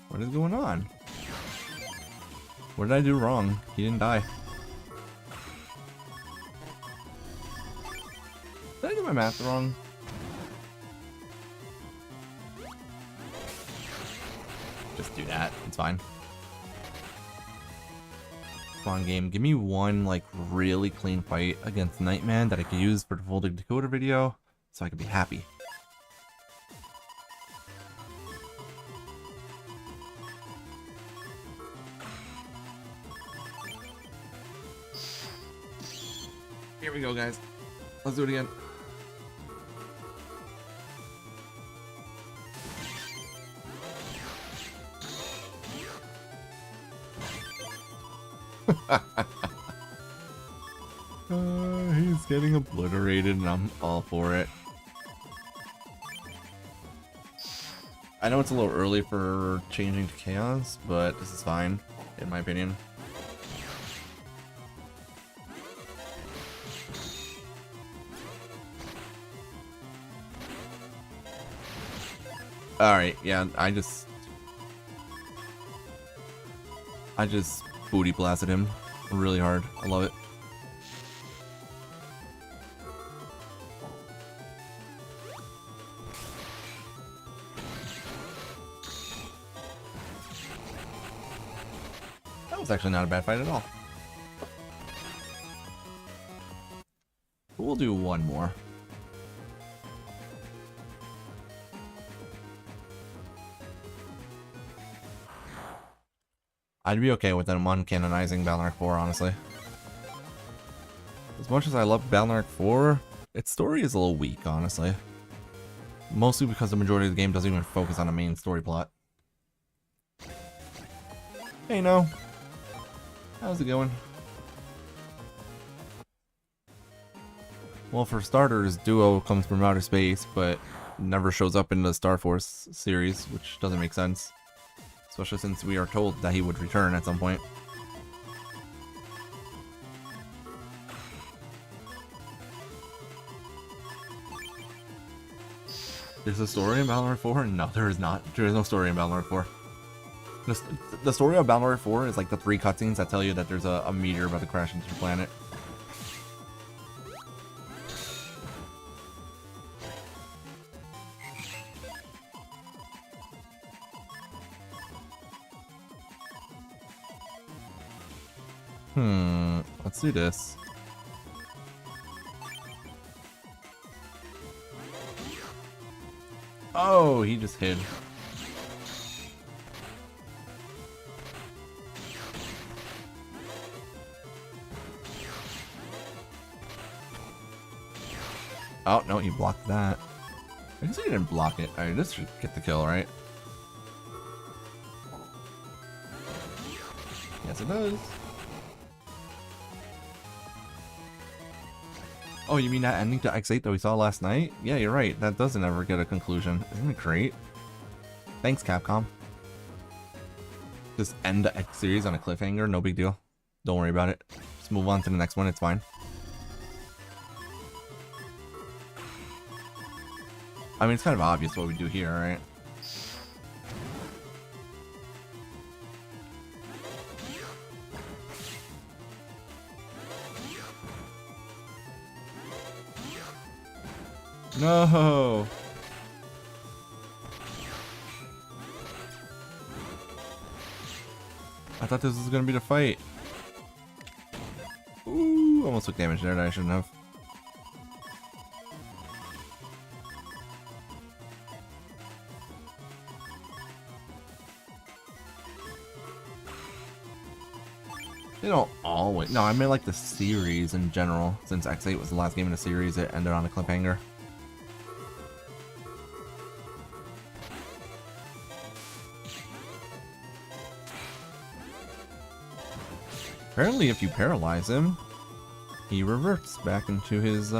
What is going on? What did I do wrong? He didn't die. Did I do my math wrong? Just do that. It's fine. Come on, game. Give me one, like, really clean fight against Nightman that I could use for the full decoder video so I could be happy. Here we go, guys. Let's do it again. He's getting obliterated and I'm all for it. I know it's a little early for changing to Chaos, but this is fine, in my opinion. Alright, yeah, I just booty blasted him really hard. I love it. That was actually not a bad fight at all. We'll do one more. I'd be okay with them uncanonizing Balnark 4, honestly. As much as I love Balnark 4, its story is a little weak, honestly. Mostly because the majority of the game doesn't even focus on a main story plot. Hey, no. How's it going? Well, for starters, Duo comes from outer space, but never shows up in the Star Force series, which doesn't make sense. Especially since we are told that he would return at some point. There's a story in Balnor 4? No, there is not. There is no story in Balnor 4. The story of Balnor 4 is like the 3 cutscenes that tell you that there's a meteor about to crash into the planet. Let's do this. Oh, he just hid. Oh, no, he blocked that. I guess he didn't block it. Alright, this should get the kill, right? Yes, it does. Oh, you mean that ending to X8 that we saw last night? Yeah, you're right. That doesn't ever get a conclusion. Isn't it great? Thanks, Capcom. Just end the X series on a cliffhanger. No big deal. Don't worry about it. Just move on to the next one. It's fine. I mean, it's kind of obvious what we do here, right? No! I thought this was gonna be the fight. Ooh, almost took damage there that I shouldn't have. They don't always. No, I mean like the series in general. Since X8 was the last game in the series, it ended on a cliffhanger. Apparently, if you paralyze him, he reverts back into his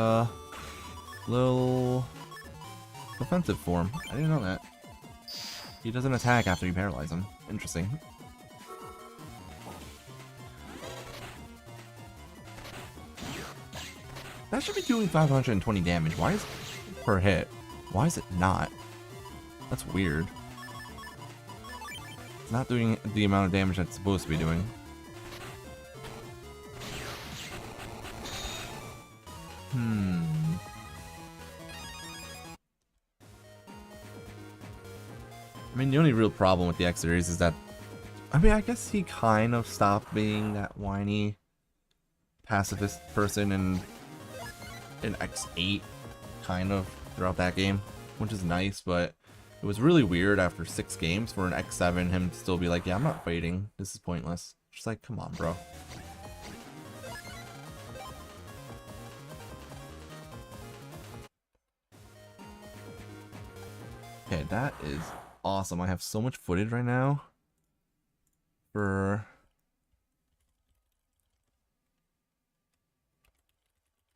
little defensive form. I didn't know that. He doesn't attack after you paralyze him. Interesting. That should be doing 520 damage. Why is it per hit? Why is it not? That's weird. It's not doing the amount of damage that's supposed to be doing. I mean, the only real problem with the X series is that, I mean, I guess he kind of stopped being that whiny pacifist person in X8, kind of, throughout that game, which is nice, but it was really weird after 6 games for an X7 him to still be like, yeah, I'm not fighting, this is pointless. Just like, come on, bro. Okay, that is awesome. I have so much footage right now for...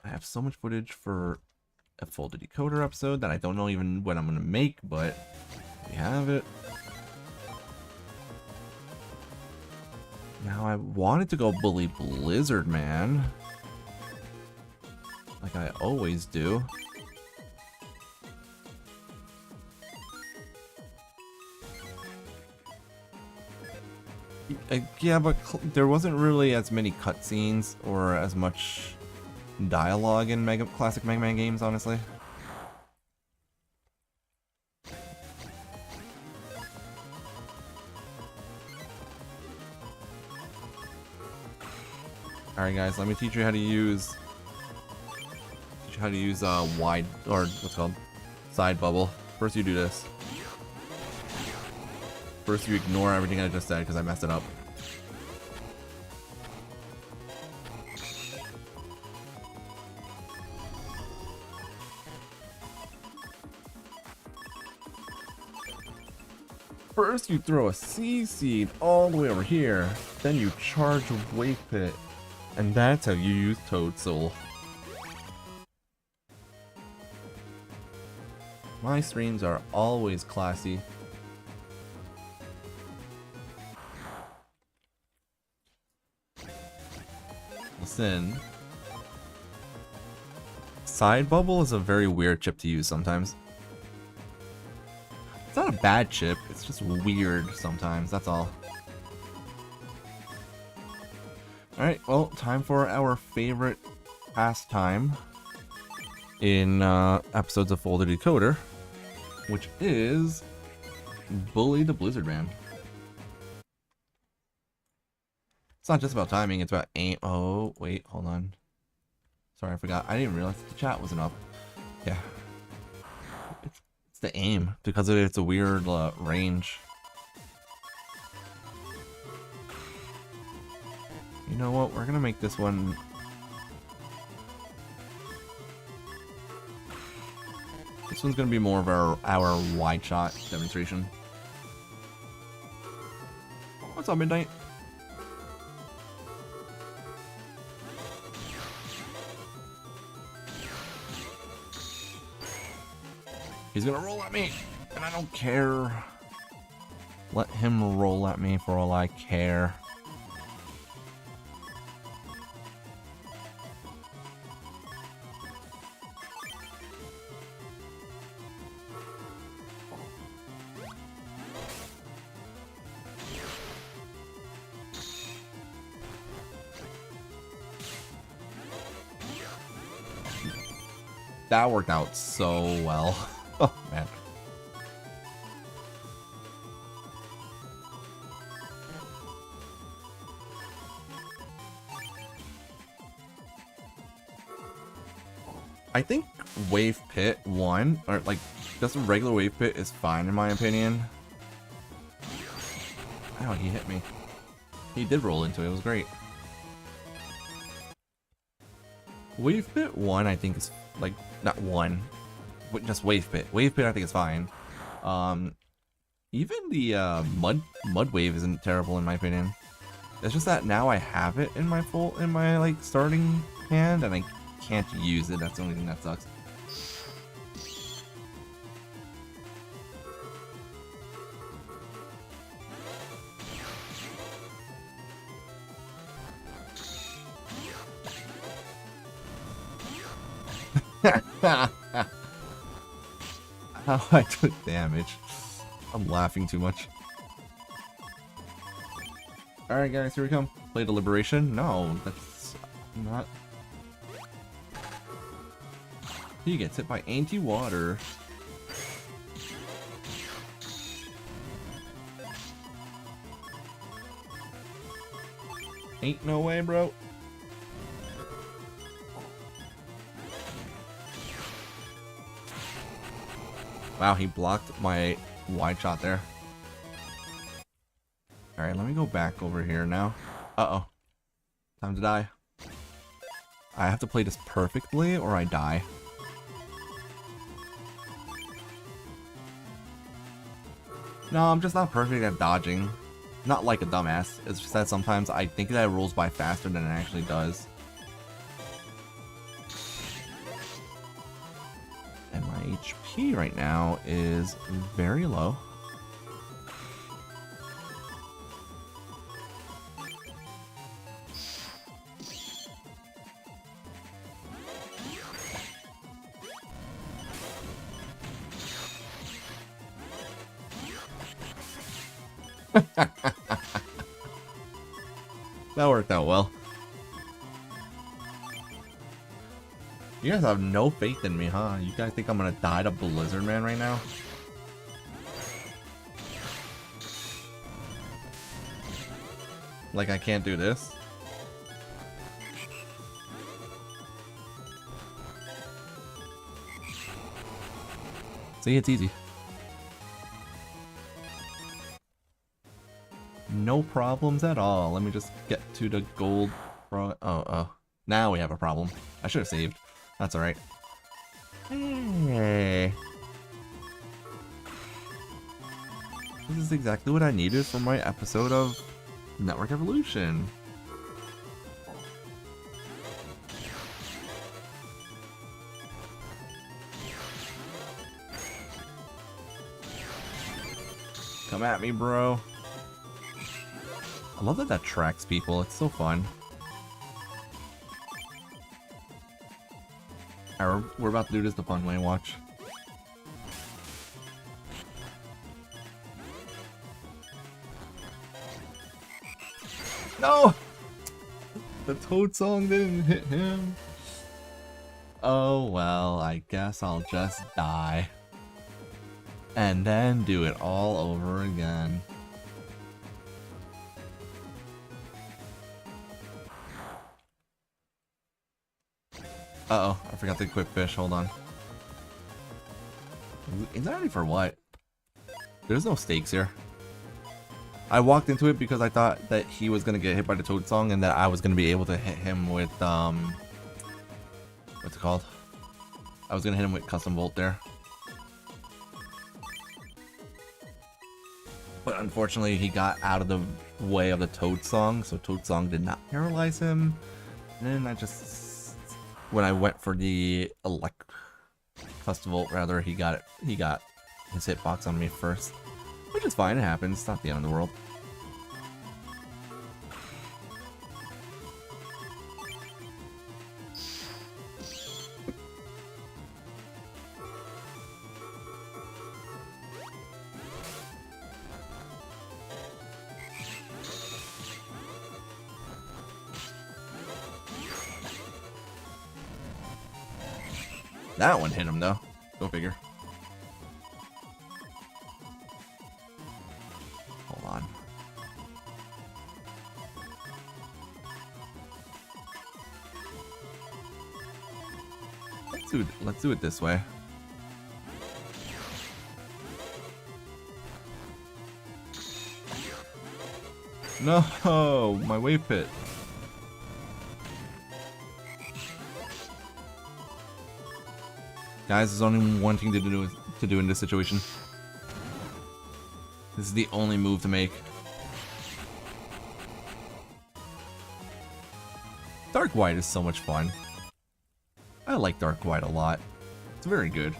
I have so much footage for a Folded Decoder episode that I don't know even what I'm gonna make, but we have it. Now I wanted to go Bully Blizzard Man, like I always do. Yeah, but there wasn't really as many cutscenes or as much dialogue in classic Mega Man games, honestly. Alright guys, let me teach you how to use wide, or what's it called, side bubble. First you do this. First you ignore everything I just said because I messed it up. First you throw a C-Seed all the way over here, then you charge a Wave Pit, and that's how you use Toad Soul. My streams are always classy. Listen, Side Bubble is a very weird chip to use sometimes. It's not a bad chip, it's just weird sometimes, that's all. Alright, well, time for our favorite pastime in episodes of Folded Decoder, which is Bully the Blizzard Man. It's not just about timing, it's about aim. Oh, wait, hold on. Sorry, I forgot. I didn't realize the chat wasn't up. Yeah. It's the aim, because it's a weird range. You know what? We're gonna make this one... This one's gonna be more of our wide shot demonstration. What's up, Midnight? He's gonna roll at me, and I don't care. Let him roll at me for all I care. That worked out so well. Oh, man. I think Wave Pit 1, or like just a regular Wave Pit is fine in my opinion. Oh, he hit me. He did roll into it, it was great. Wave Pit 1 I think is like, not 1, but just Wave Pit. Wave Pit I think is fine. Even the Mud Wave isn't terrible in my opinion. It's just that now I have it in my like starting hand and I can't use it. That's the only thing that sucks. How I took damage. I'm laughing too much. Alright guys, here we come. Play Deliberation? No, that's not... He gets hit by anti-water. Ain't no way, bro. Wow, he blocked my wide shot there. Alright, let me go back over here now. Uh-oh. Time to die. I have to play this perfectly or I die. No, I'm just not perfect at dodging. Not like a dumbass. It's just that sometimes I think that it rolls by faster than it actually does. And my HP right now is very low. That worked out well. You guys have no faith in me, huh? You guys think I'm gonna die to Blizzard Man right now? Like I can't do this? See, it's easy. No problems at all. Let me just get to the gold. Oh. Now we have a problem. I should have saved. That's alright. Hey. This is exactly what I needed for my episode of Network Evolution. Come at me, bro. I love that that tracks people. It's so fun. Alright, we're about to do this the fun way. Watch. No! The Toad song didn't hit him. Oh well, I guess I'll just die. And then do it all over again. Uh-oh, I forgot to equip fish, hold on. Anxiety for what? There's no stakes here. I walked into it because I thought that he was gonna get hit by the Toad song and that I was gonna be able to hit him with, what's it called? I was gonna hit him with Custom Bolt there. But unfortunately, he got out of the way of the Toad song, so Toad song did not paralyze him. And then I just... When I went for the Custom Bolt, rather, he got his hitbox on me first. Which is fine, it happens, it's not the end of the world. That one hit him though. Go figure. Hold on. Let's do it this way. No, my wave pit. Guys, there's only one thing to do in this situation. This is the only move to make. Dark White is so much fun. I like Dark White a lot. It's very good.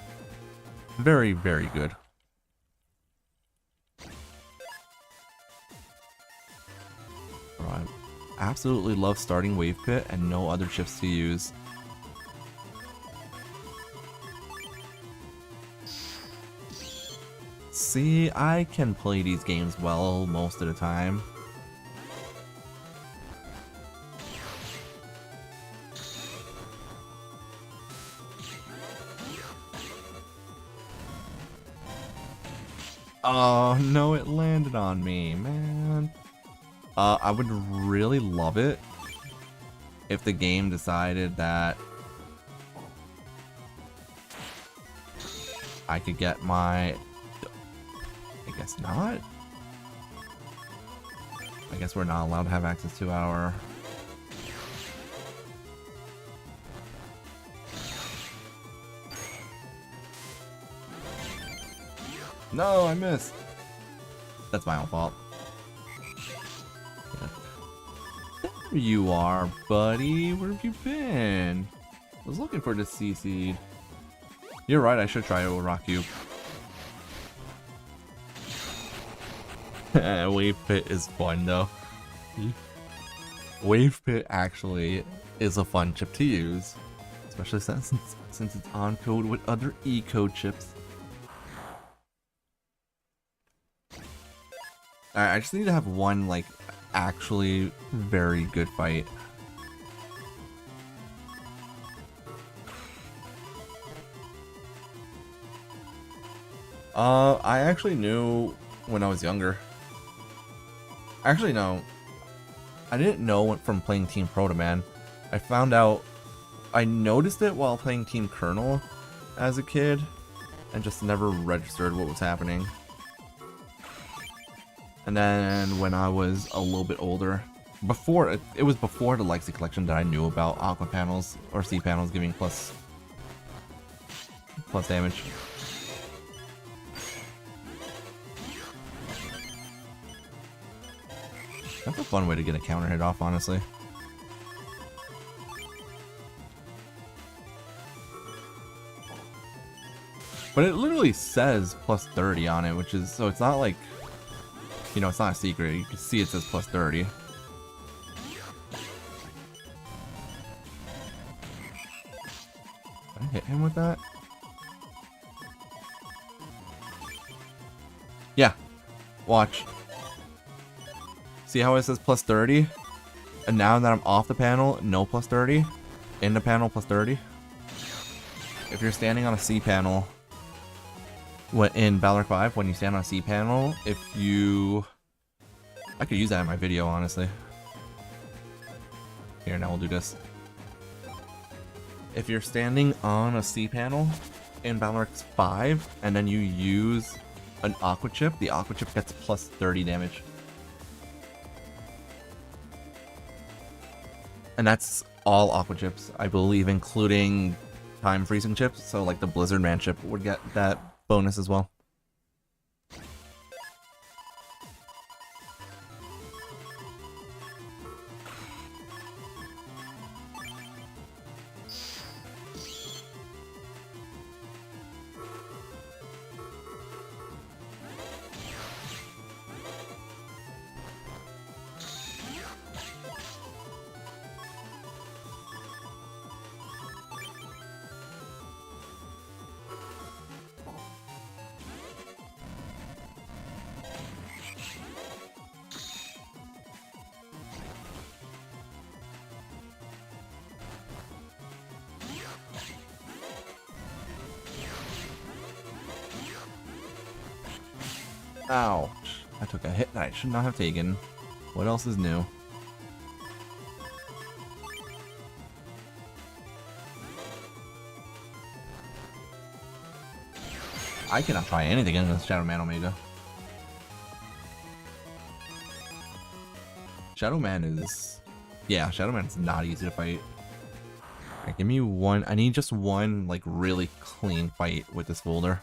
Very, very good. Bro, I absolutely love starting Wave Pit and no other chips to use. See, I can play these games well most of the time. Oh no, it landed on me, man. I would really love it if the game decided that I could get my... I guess not. I guess we're not allowed to have access to our... No, I missed. That's my own fault. There you are, buddy. Where have you been? I was looking for the C-Seed. You're right, I should try it with Rock Cube. Wave Pit is fun though. Wave Pit actually is a fun chip to use. Especially since it's on code with other E-code chips. Alright, I just need to have one, like, actually very good fight. I actually knew when I was younger. Actually, no. I didn't know from playing Team Protoman. I found out... I noticed it while playing Team Colonel as a kid, and just never registered what was happening. And then when I was a little bit older, it was before the Legacy Collection that I knew about Aqua panels or C panels giving plus damage. That's a fun way to get a counter hit off, honestly. But it literally says plus 30 on it, which is, so it's not like, you know, it's not a secret. You can see it says plus 30. Did I hit him with that? Yeah. Watch. See how it says plus 30? And now that I'm off the panel, no plus 30. In the panel, plus 30. If you're standing on a C panel, in Balrog 5, when you stand on a C panel, if you... I could use that in my video, honestly. Here, now we'll do this. If you're standing on a C panel in Balrog 5, and then you use an Aqua Chip, the Aqua Chip gets plus 30 damage. And that's all Aqua Chips, I believe, including Time Freezing Chips, so like the Blizzard Man chip would get that bonus as well. Ouch. I took a hit that I should not have taken. What else is new? I cannot try anything against Shadow Man Omega. Shadow Man is... Yeah, Shadow Man is not easy to fight. Right, give me one... I need just one, like, really clean fight with this folder.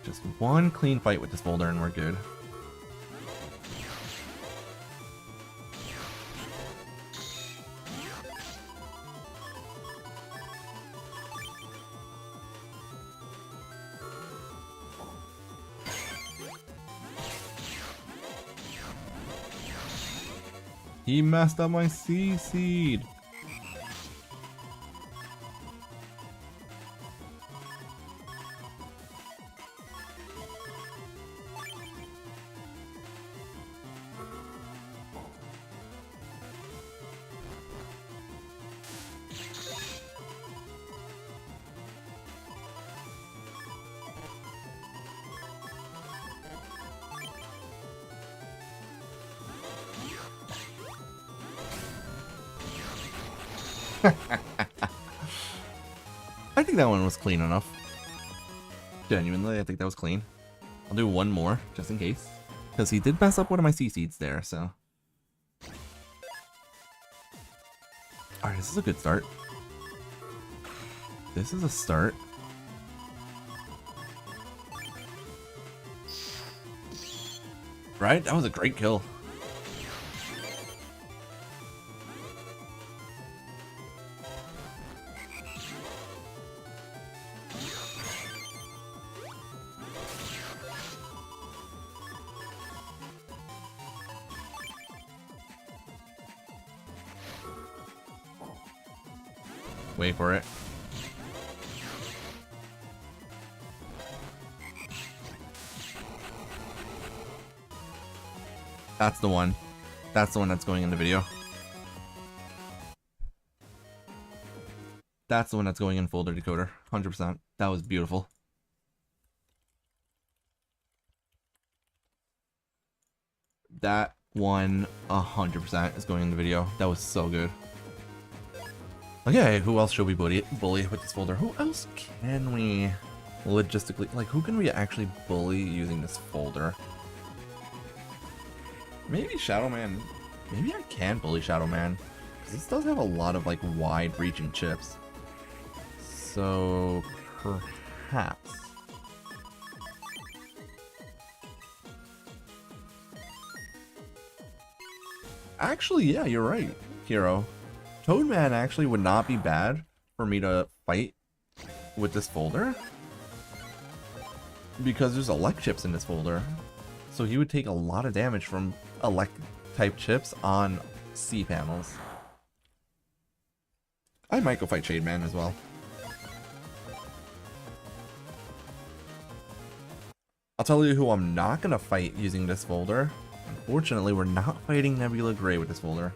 Just one clean fight with this folder and we're good. He messed up my C-Seed. I think that one was clean enough. Genuinely, I think that was clean. I'll do one more, just in case. Because he did mess up one of my C-Seeds there, so... Alright, this is a good start. This is a start. Right? That was a great kill. Wait for it. That's the one. That's the one that's going in the video. That's the one that's going in folder decoder. 100%. That was beautiful. That one 100% is going in the video. That was so good. Okay, who else should we bully with this folder? Who else can we logistically, like, who can we actually bully using this folder? Maybe Shadow Man. Maybe I can bully Shadow Man, because this does have a lot of, like, wide-reaching chips. So, perhaps. Actually, yeah, you're right, Hero. Toadman actually would not be bad for me to fight with this folder, because there's elect chips in this folder, so he would take a lot of damage from elect type chips on C panels. I might go fight Shade Man as well. I'll tell you who I'm not gonna fight using this folder. Unfortunately, we're not fighting Nebula Gray with this folder.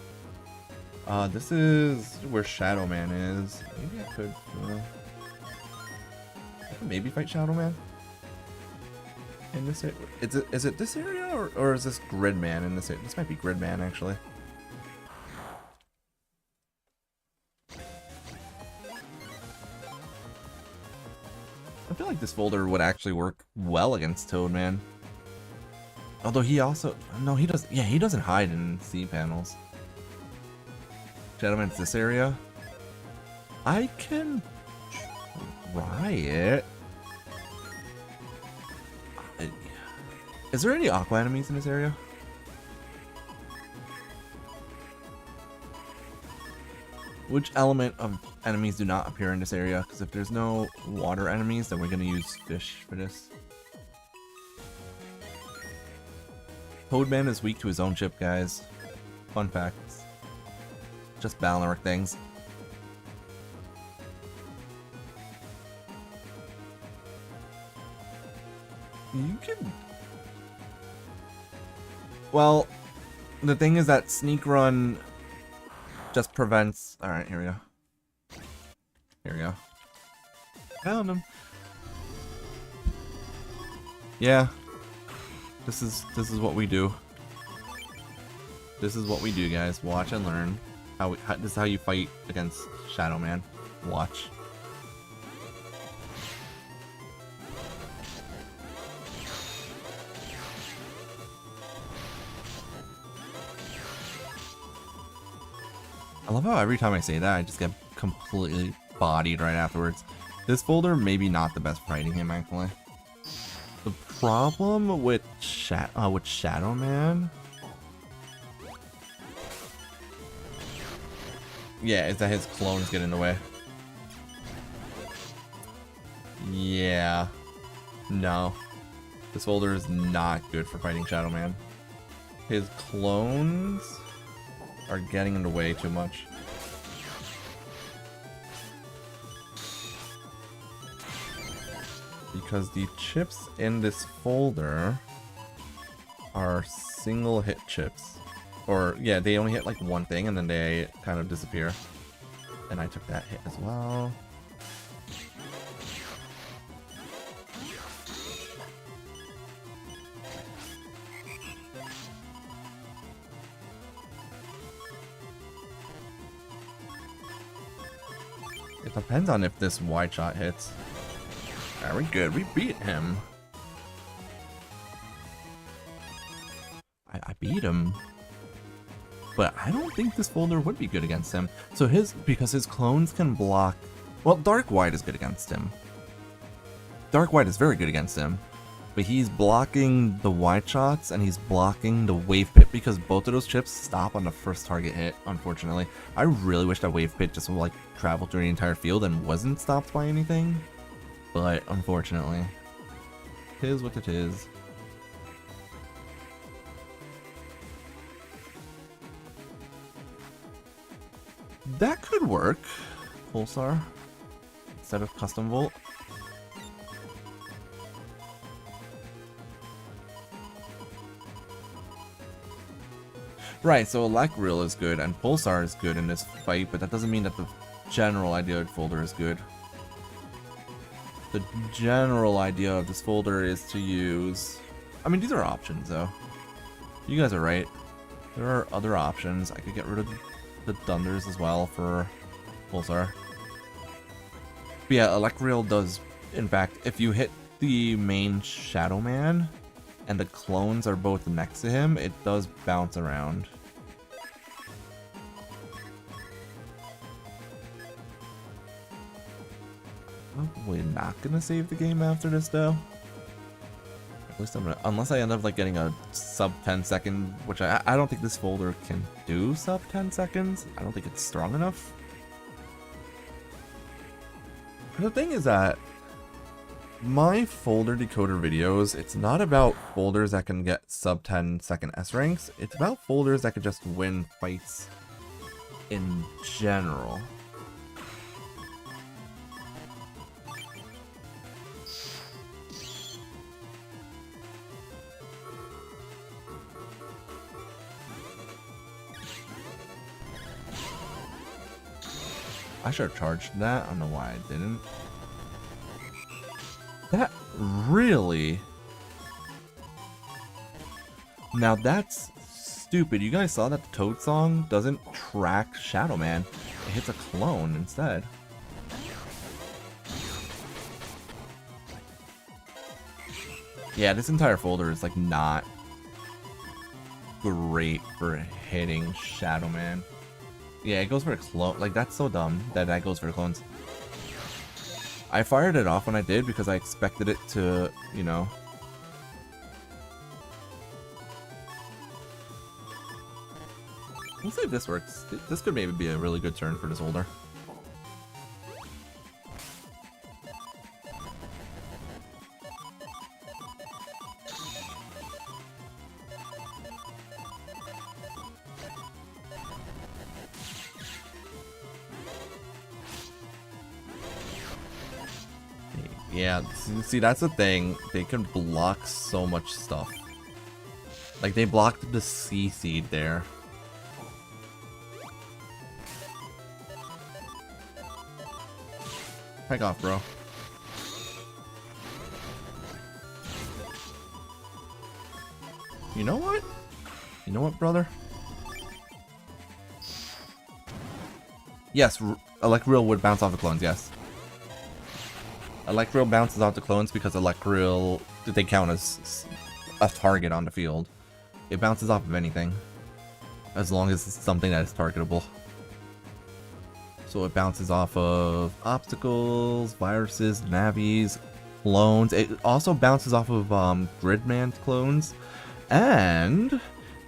This is where Shadow Man is. Maybe I could maybe fight Shadow Man in this area. Is it this area or is this Gridman in this area? This might be Gridman actually. I feel like this folder would actually work well against Toadman. Although he also he does. Yeah, he doesn't hide in C panels. Shadow Man's this area. I can try it. Is there any Aqua enemies in this area? Which element of enemies do not appear in this area? Because if there's no water enemies, then we're going to use fish for this. Toadman is weak to his own chip, guys. Fun facts. Just Balnoric things. You can... Well, the thing is that Sneak Run just prevents. All right, here we go. Here we go. Found him. Yeah. This is what we do. This is what we do, guys. Watch and learn. This is how you fight against Shadow Man. Watch. I love how every time I say that, I just get completely bodied right afterwards. This folder maybe not the best for fighting him, actually. The problem with Shadow Man, yeah, is that his clones get in the way. Yeah, no, this folder is not good for fighting Shadow Man. His clones are getting in the way too much. Because the chips in this folder are single hit chips. Or, yeah, they only hit like one thing and then they kind of disappear. And I took that hit as well. It depends on if this wide shot hits. Very good, we beat him. I beat him. But I don't think this folder would be good against him. So because his clones can block. Well, Dark White is good against him. Dark White is very good against him. But he's blocking the wide shots and he's blocking the wave pit because both of those chips stop on the first target hit, unfortunately. I really wish that wave pit just like traveled through the entire field and wasn't stopped by anything. But unfortunately, it is what it is. That could work. Pulsar instead of Custom Volt. Right, so Electriel is good and Pulsar is good in this fight, but that doesn't mean that the general idea of folder is good. The general idea of this folder is to use... I mean, these are options, though. You guys are right. There are other options. I could get rid of the Thunders as well for Pulsar. But yeah, Electriel does... In fact, if you hit the main Shadow Man and the clones are both next to him, it does bounce around. Probably not gonna save the game after this though. At least I'm gonna, unless I end up like getting a sub 10 second, which I don't think this folder can do sub 10 seconds. I don't think it's strong enough. But the thing is that my folder decoder videos, it's not about folders that can get sub 10 second S ranks. It's about folders that can just win fights in general. I should have charged that. I don't know why I didn't. That really... Now that's stupid. You guys saw that the Toad song doesn't track Shadow Man. It hits a clone instead. Yeah, this entire folder is like not great for hitting Shadow Man. Yeah, it goes for a clone. Like, that's so dumb that that goes for clones. I fired it off when I did because I expected it to, you know... We'll see if this works. This could maybe be a really good turn for this holder. Yeah, see, that's the thing. They can block so much stuff. Like, they blocked the C-Seed there. Heck off, bro. You know what? You know what, brother? Yes, Electriel would bounce off the clones, yes. Electriel bounces off the clones because Electriel, they count as a target on the field. It bounces off of anything, as long as it's something that is targetable. So it bounces off of obstacles, viruses, navies, clones. It also bounces off of Gridman clones. And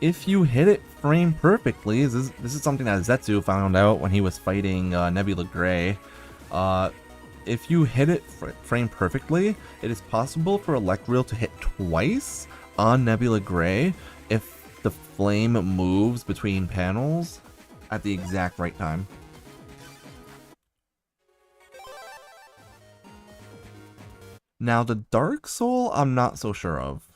if you hit it frame perfectly, this is something that Zetsu found out when he was fighting Nebula Grey. If you hit it frame perfectly, it is possible for Electriel to hit twice on Nebula Grey if the flame moves between panels at the exact right time. Now the Dark Soul, I'm not so sure of.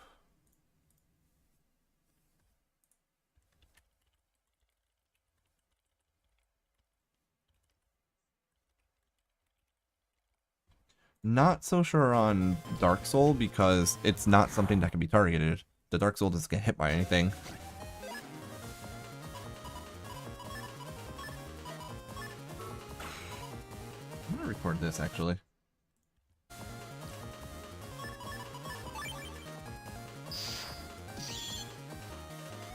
Not so sure on Dark Soul because it's not something that can be targeted. The Dark Soul doesn't get hit by anything. I'm gonna record this actually.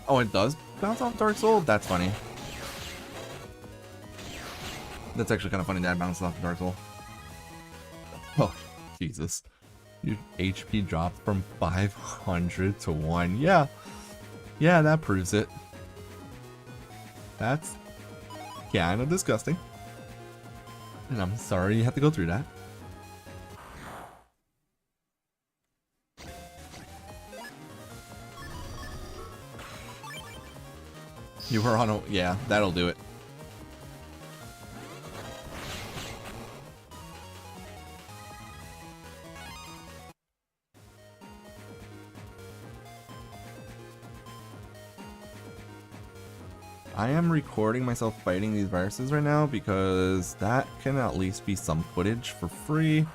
Oh, it does bounce off Dark Soul? That's funny. That's actually kind of funny that it bounces off Dark Soul. Oh, Jesus. Your HP dropped from 500 to 1. Yeah. Yeah, that proves it. That's kind of disgusting. And I'm sorry you have to go through that. You were on a... Yeah, that'll do it. I am recording myself fighting these viruses right now because that can at least be some footage for free.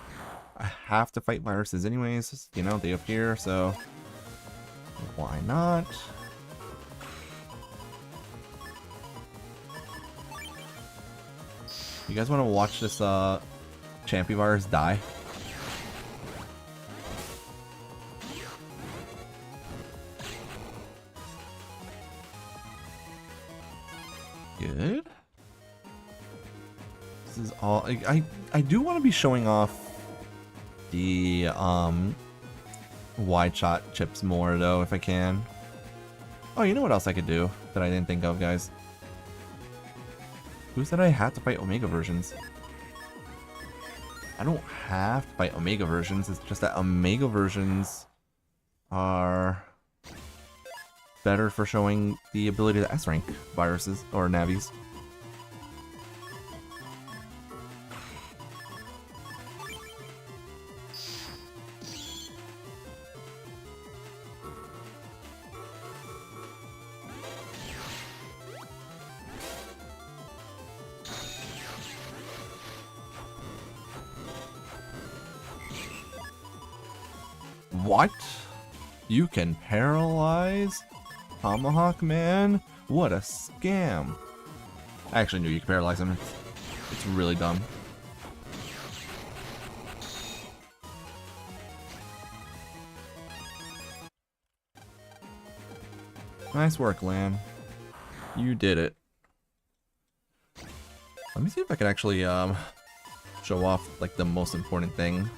I have to fight viruses anyways, you know, they appear, so why not? You guys want to watch this Champy virus die? Good. This is all I do want to be showing off the wide shot chips more though if I can. Oh, you know what else I could do that I didn't think of, guys? Who said I had to fight Omega versions? I don't have to fight Omega versions, it's just that Omega versions are better for showing the ability to S-rank viruses or navies. What? You can paralyze Tomahawk Man? What a scam. I actually knew you could paralyze him. It's really dumb. Nice work, Lan. You did it. Let me see if I can actually show off like the most important thing.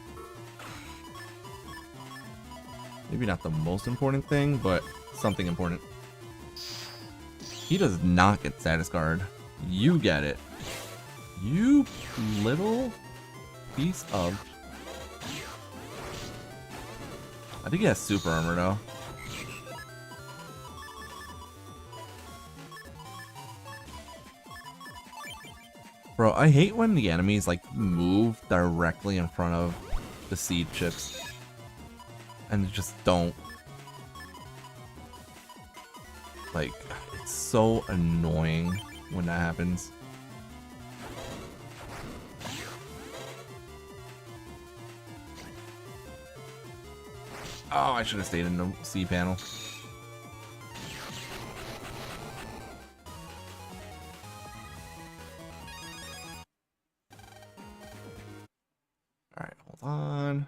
Maybe not the most important thing, but something important. He does not get status guard. You get it. You little piece of... I think he has super armor though. Bro, I hate when the enemies like move directly in front of the seed chips. And they just don't. Like, it's so annoying when that happens. Oh, I should have stayed in the C panel. Alright, hold on.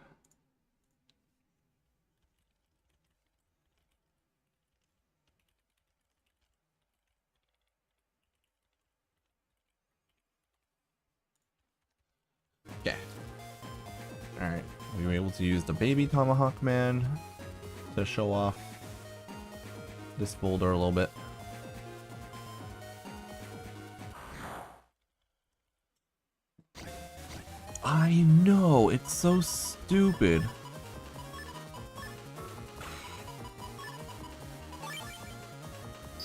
Okay. Alright. We were able to use the baby Tomahawk Man to show off this boulder a little bit. I know, it's so stupid.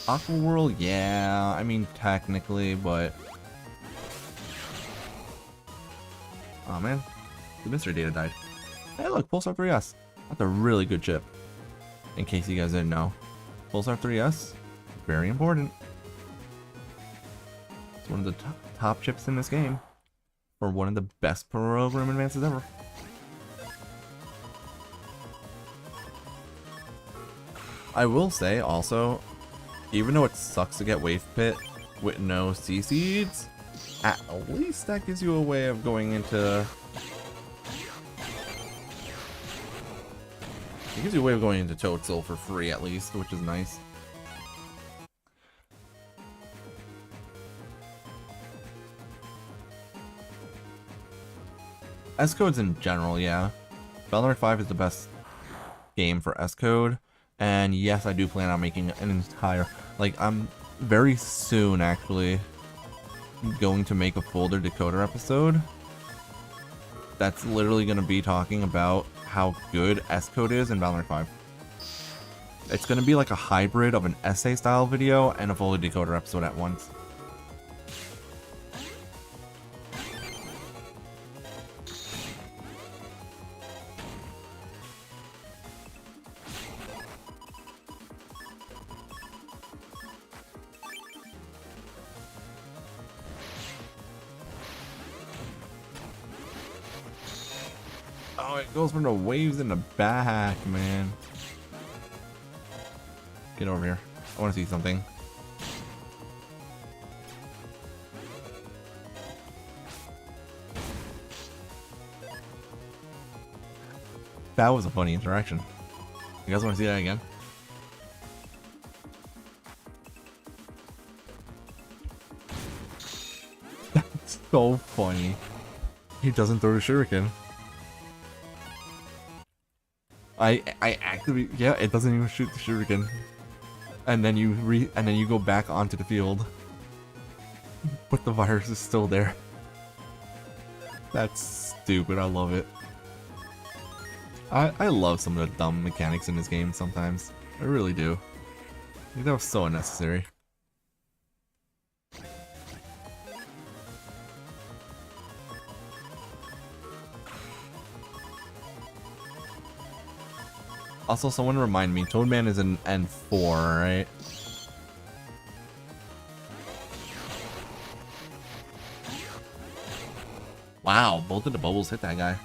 Aqua World, yeah, I mean technically, but oh man, the mystery data died. Hey look, Pulsar 3S. That's a really good chip. In case you guys didn't know. Pulsar 3S, very important. It's one of the top chips in this game. For one of the best program advances ever. I will say also, even though it sucks to get Wave Pit with no sea seeds, at least that gives you a way of going into... It gives you a way of going into Toadstool for free at least, which is nice. S-Codes in general, yeah. Valorant 5 is the best game for S-Code. And yes, I do plan on making an entire... Like, I'm very soon, actually, going to make a Folder Decoder episode. That's literally going to be talking about how good S-Code is in Valorant 5. It's going to be like a hybrid of an essay-style video and a Folder Decoder episode at once. Oh, it goes from the waves in the back, man. Get over here. I want to see something. That was a funny interaction. You guys want to see that again? That's so funny. He doesn't throw the shuriken. I actively, yeah, it doesn't even shoot the shuriken. And then you go back onto the field. But the virus is still there. That's stupid, I love it. I love some of the dumb mechanics in this game sometimes. I really do. I think that was so unnecessary. Also, someone remind me, Toadman is an N4, right? Wow, both of the bubbles hit that guy.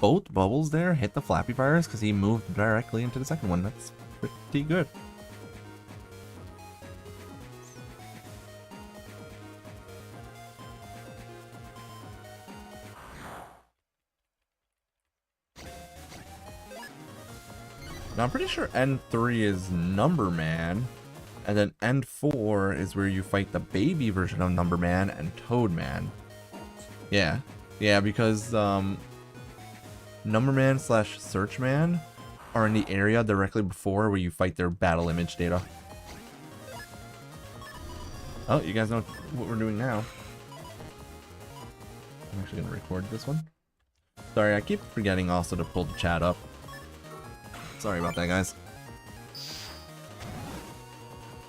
Both bubbles there hit the Flappy Virus because he moved directly into the second one. That's pretty good. Now, I'm pretty sure N3 is Number Man, and then N4 is where you fight the baby version of Number Man and Toad Man. Yeah, because Number Man / Search Man are in the area directly before where you fight their battle image data. Oh, you guys know what we're doing now. I'm actually gonna record this one. Sorry, I keep forgetting also to pull the chat up. Sorry about that, guys.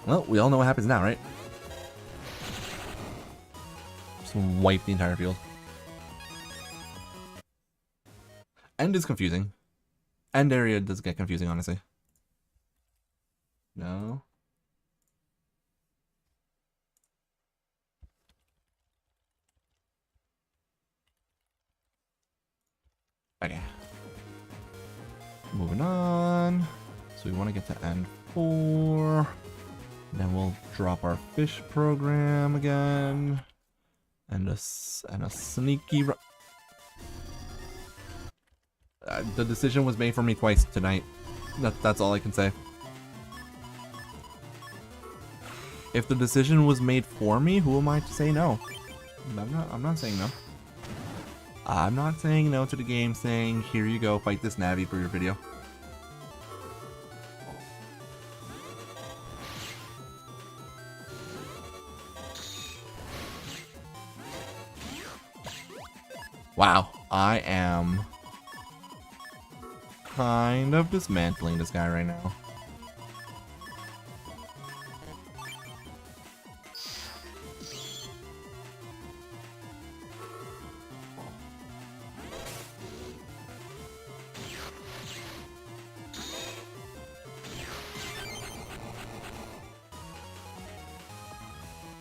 Well, we all know what happens now, right? Just wipe the entire field. End is confusing. End area does get confusing, honestly. No. Okay. moving on. So we want to get to N4. Then we'll drop our fish program again. And a sneaky... the decision was made for me twice tonight. That's all I can say. If the decision was made for me, who am I to say no? I'm not saying no. I'm not saying no to the game saying, here you go, fight this Navi for your video. Wow, I am kind of dismantling this guy right now.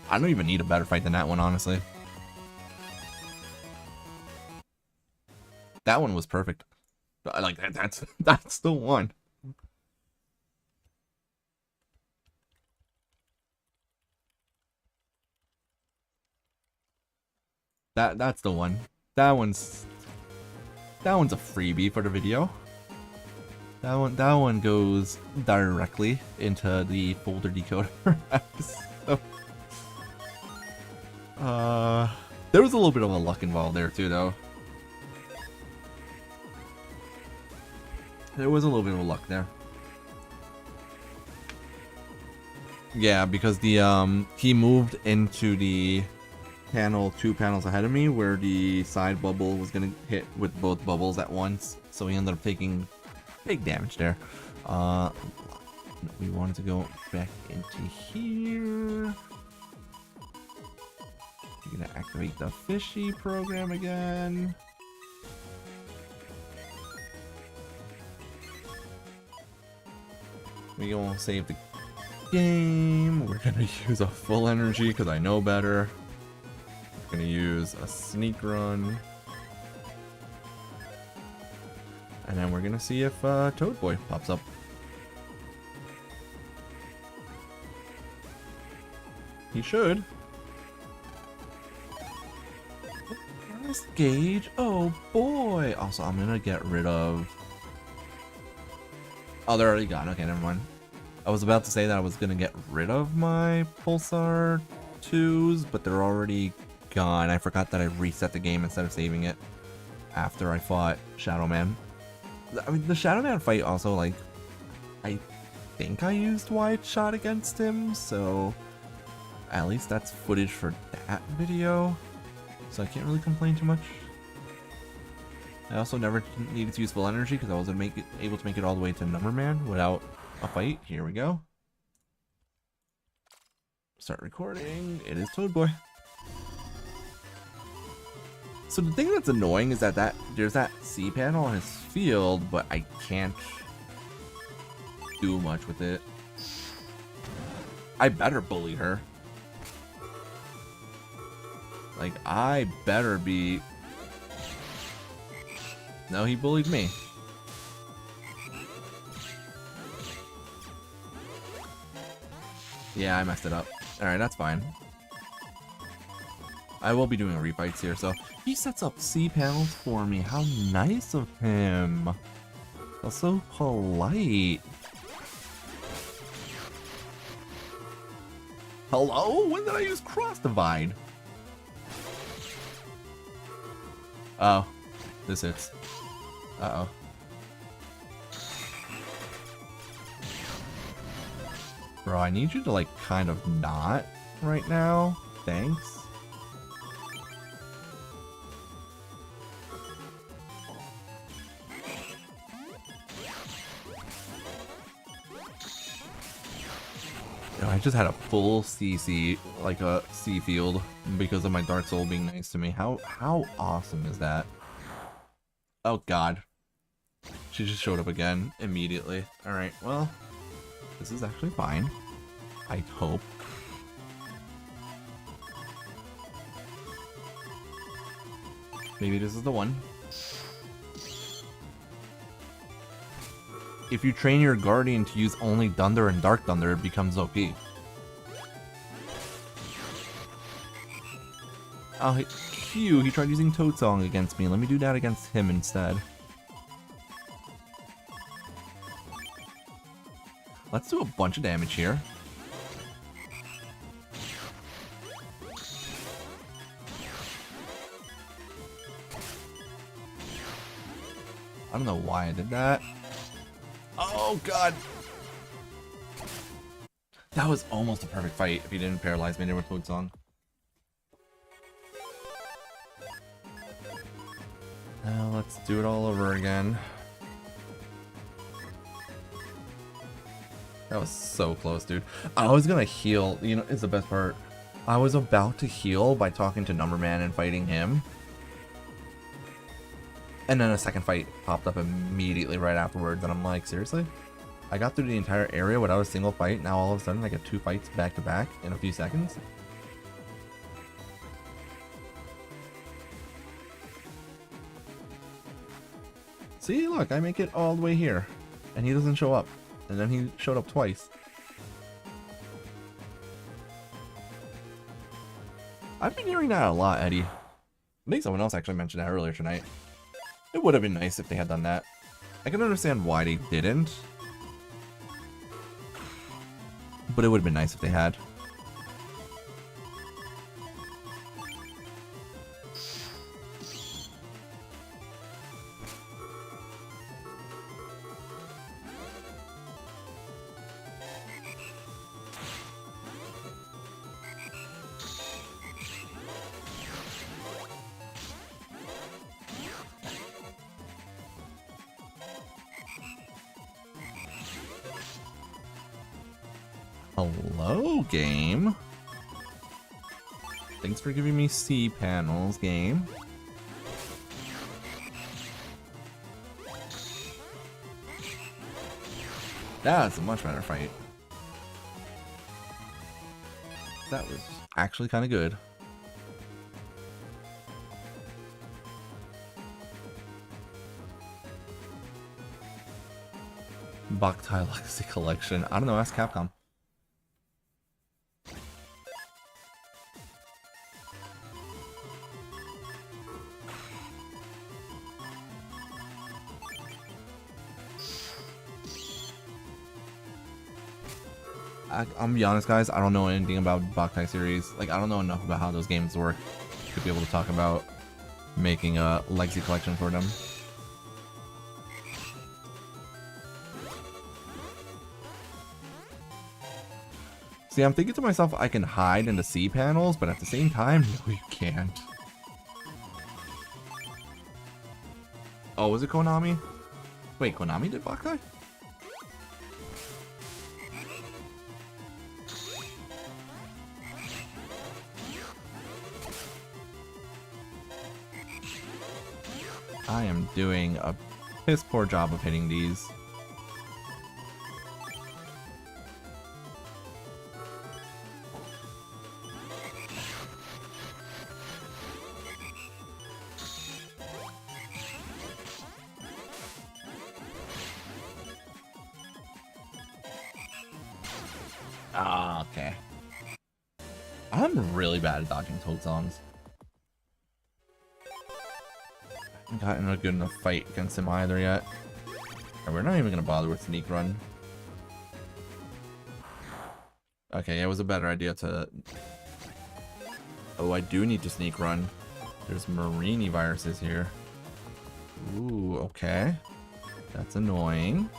I don't even need a better fight than that one, honestly. That one was perfect. Like that's the one. That's the one. That one's a freebie for the video. That one goes directly into the folder decoder. So, there was a little bit of a luck involved there too, though. There was a little bit of luck there. Yeah, because the he moved into the panel 2 panels ahead of me where the side bubble was gonna hit with both bubbles at once, so he ended up taking big damage there. We wanted to go back into here. We're gonna activate the fishy program again. We gonna save the game. We're gonna use a full energy because I know better. We're gonna use a sneak run. And then we're gonna see if Toad Boy pops up. He should. Where's Gage? Oh boy! Also, I'm gonna get rid of... Oh, they're already gone. Okay, never mind. I was about to say that I was gonna get rid of my Pulsar 2s, but they're already gone. I forgot that I reset the game instead of saving it after I fought Shadow Man. I mean, the Shadow Man fight also, like, I think I used wide shot against him, so at least that's footage for that video, so I can't really complain too much. I also never needed to use full energy because I was able to make it all the way to Number Man without a fight. Here we go. Start recording. It is Toad Boy. So the thing that's annoying is that there's that C panel on his field, but I can't do much with it. I better bully her. Like, I better be... No, he bullied me. Yeah, I messed it up. Alright, that's fine. I will be doing refights here, so... He sets up C panels for me. How nice of him. That's so polite. Hello? When did I use Cross Divide? Oh. This hits. Uh-oh. Bro, I need you to, like, kind of not right now. Thanks. Yo, I just had a full CC, like a C field, because of my Dark Soul being nice to me. How awesome is that? Oh god. She just showed up again, immediately. Alright, well, this is actually fine. I hope. Maybe this is the one. if you train your Guardian to use only Thunder and Dark Thunder, it becomes OP. Oh, he tried using Toad Song against me. Let me do that against him instead. Let's do a bunch of damage here. I don't know why I did that. Oh god! That was almost a perfect fight if he didn't paralyze me there with Toad Song. Now let's do it all over again. That was so close, dude. I was gonna heal, you know, it's the best part. I was about to heal by talking to Numberman and fighting him. And then a second fight popped up immediately right afterwards, and I'm like, seriously? I got through the entire area without a single fight, now all of a sudden I get 2 fights back to back in a few seconds? See, look, I make it all the way here, and he doesn't show up. And then he showed up twice. I've been hearing that a lot, Eddie. I think someone else actually mentioned that earlier tonight. It would have been nice if they had done that. I can understand why they didn't, but it would have been nice if they had. Hello, game. Thanks for giving me C panels, game. That's a much better fight. That was actually kind of good. Boktai Legacy Collection. I don't know, ask Capcom. I'm gonna be honest, guys, I don't know anything about Boktai series. Like, I don't know enough about how those games work to be able to talk about making a legacy collection for them. See, I'm thinking to myself, I can hide in the C panels, but at the same time, no, you can't. Oh, was it Konami? Wait, Konami did Boktai? I am doing a piss poor job of hitting these. Ah, okay. I'm really bad at dodging Toad Songs. I haven't gotten a good enough fight against him either yet. Right, we're not even gonna bother with Sneak Run. Okay, yeah, it was a better idea to... Oh, I do need to Sneak Run. There's Marini viruses here. Ooh, okay. That's annoying.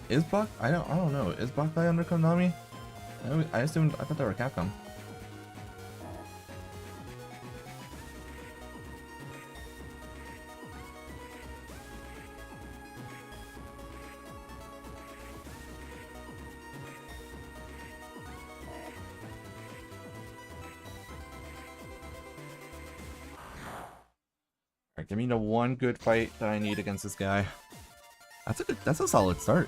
Is Bok... I don't know. Is Boktai under Konami? I assumed... I thought they were Capcom. Alright, give me the one good fight that I need against this guy. That's a solid start.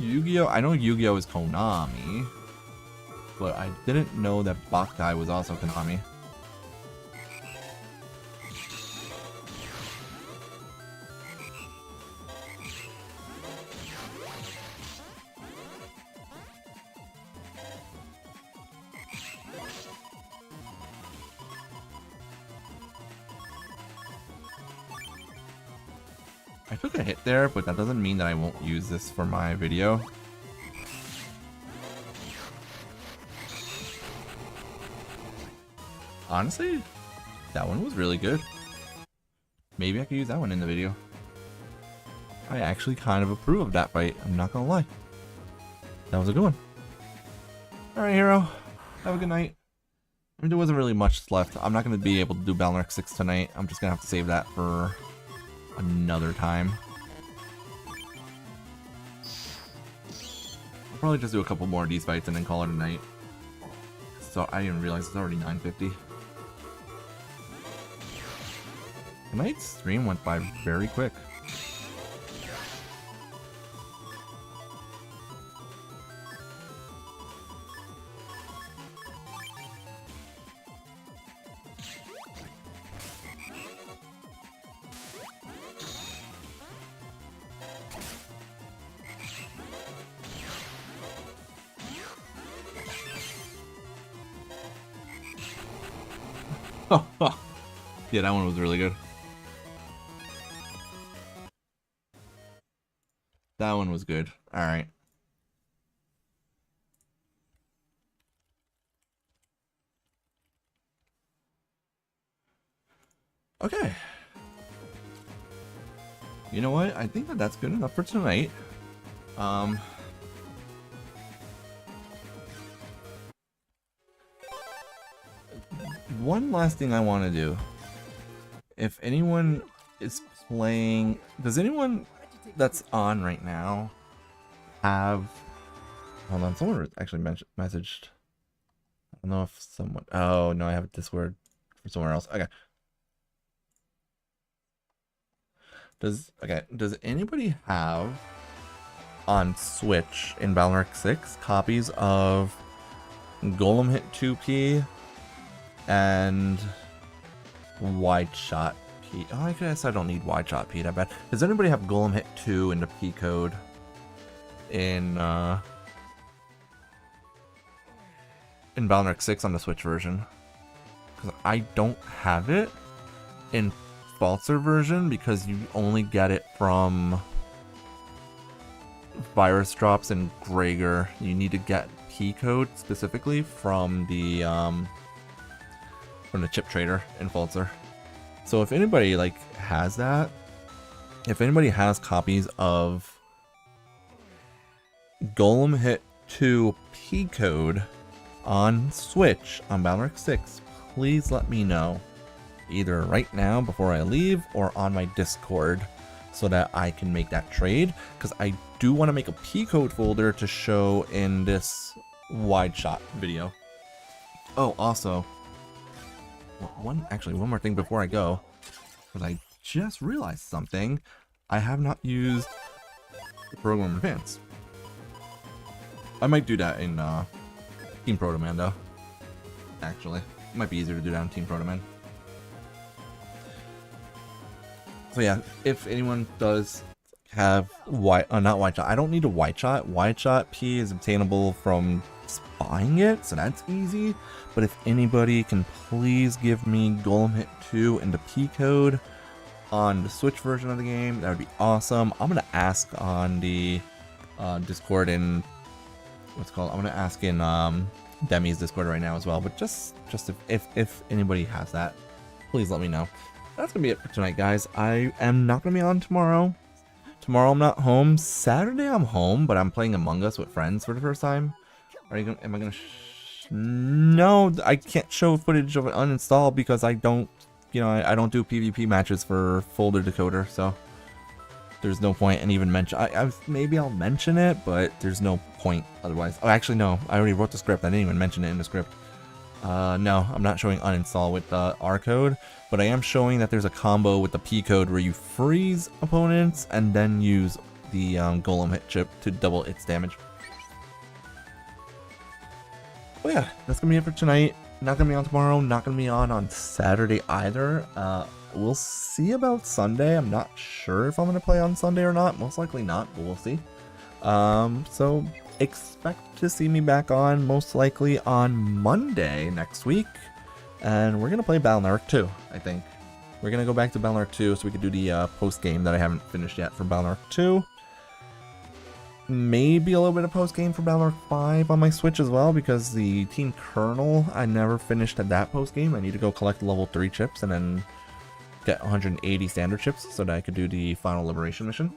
Yu-Gi-Oh! I know Yu-Gi-Oh! Is Konami, but I didn't know that Boktai was also Konami. I took a hit there, but that doesn't mean that I won't use this for my video. Honestly, that one was really good. Maybe I could use that one in the video. I actually kind of approve of that fight, I'm not gonna lie. That was a good one. Alright, Hero. Have a good night. I mean, there wasn't really much left. I'm not gonna be able to do Balnark 6 tonight. I'm just gonna have to save that for another time. I'll probably just do a couple more of these fights and then call it a night. So I didn't realize it's already 9:50. Tonight's stream went by very quick. Yeah, that one was really good. That one was good. Alright. Okay. You know what? I think that that's good enough for tonight. One last thing I want to do. If anyone is playing... Does anyone that's on right now have... Hold on, someone actually messaged. I don't know if someone... Oh, no, I have a Discord for somewhere else. Okay. Does anybody have on Switch in Balnark 6 copies of Golem Hit 2P and Wide Shot P? Oh, I guess I don't need Wide Shot P that bad. Does anybody have Golem Hit 2 and the P code in Balnark 6 on the Switch version? Because I don't have it in Falser version because you only get it from Virus Drops and Gregor. You need to get P code specifically from the chip trader in Falser. So if anybody like has that, if anybody has copies of Golem Hit 2 P code on Switch on Balnark 6, please let me know. Either right now before I leave or on my Discord so that I can make that trade, because I do want to make a P code folder to show in this wide shot video. Oh, also, one more thing before I go, because I just realized something. I have not used the program advance. I might do that in Team Protoman though. Actually, it might be easier to do that in Team Protoman. So yeah, if anyone does have not white shot, I don't need a white shot. White shot P is obtainable from buying it, so that's easy. But if anybody can please give me Golem Hit 2 and the P code on the Switch version of the game, that would be awesome. I'm gonna ask on the Discord in I'm gonna ask in Demi's Discord right now as well. But just if anybody has that, please let me know. That's gonna be it for tonight, guys. I am not gonna be on tomorrow. Tomorrow I'm not home. Saturday I'm home, but I'm playing Among Us with friends for the first time. Am I gonna? No, I can't show footage of an uninstall because I don't, I don't do PvP matches for Folder Decoder, so there's no point in even mention. Maybe I'll mention it, but there's no point otherwise. Oh, actually no, I already wrote the script. I didn't even mention it in the script. No, I'm not showing uninstall with the R code, but I am showing that there's a combo with the P code where you freeze opponents and then use the Golem hit chip to double its damage. Well, yeah, that's gonna be it for tonight. Not gonna be on tomorrow, not gonna be on Saturday either. We'll see about Sunday. I'm not sure if I'm gonna play on Sunday or not. Most likely not, but we'll see. So expect to see me back on most likely on Monday next week. And we're gonna play Battle.Network 2, I think. We're gonna go back to Battle.Network 2 so we can do the post game that I haven't finished yet for Battle.Network 2. Maybe a little bit of post game for Battle.Network 5 on my Switch as well, because the Team Colonel, I never finished at that post game. I need to go collect level 3 chips and then get 180 standard chips so that I could do the final liberation mission.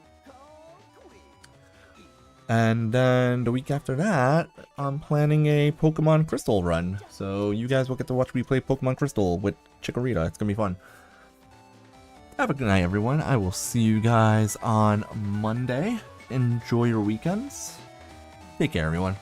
And then the week after that, I'm planning a Pokemon Crystal run. So you guys will get to watch me play Pokemon Crystal with Chikorita. It's gonna be fun. Have a good night, everyone. I will see you guys on Monday. Enjoy your weekends. Take care, everyone.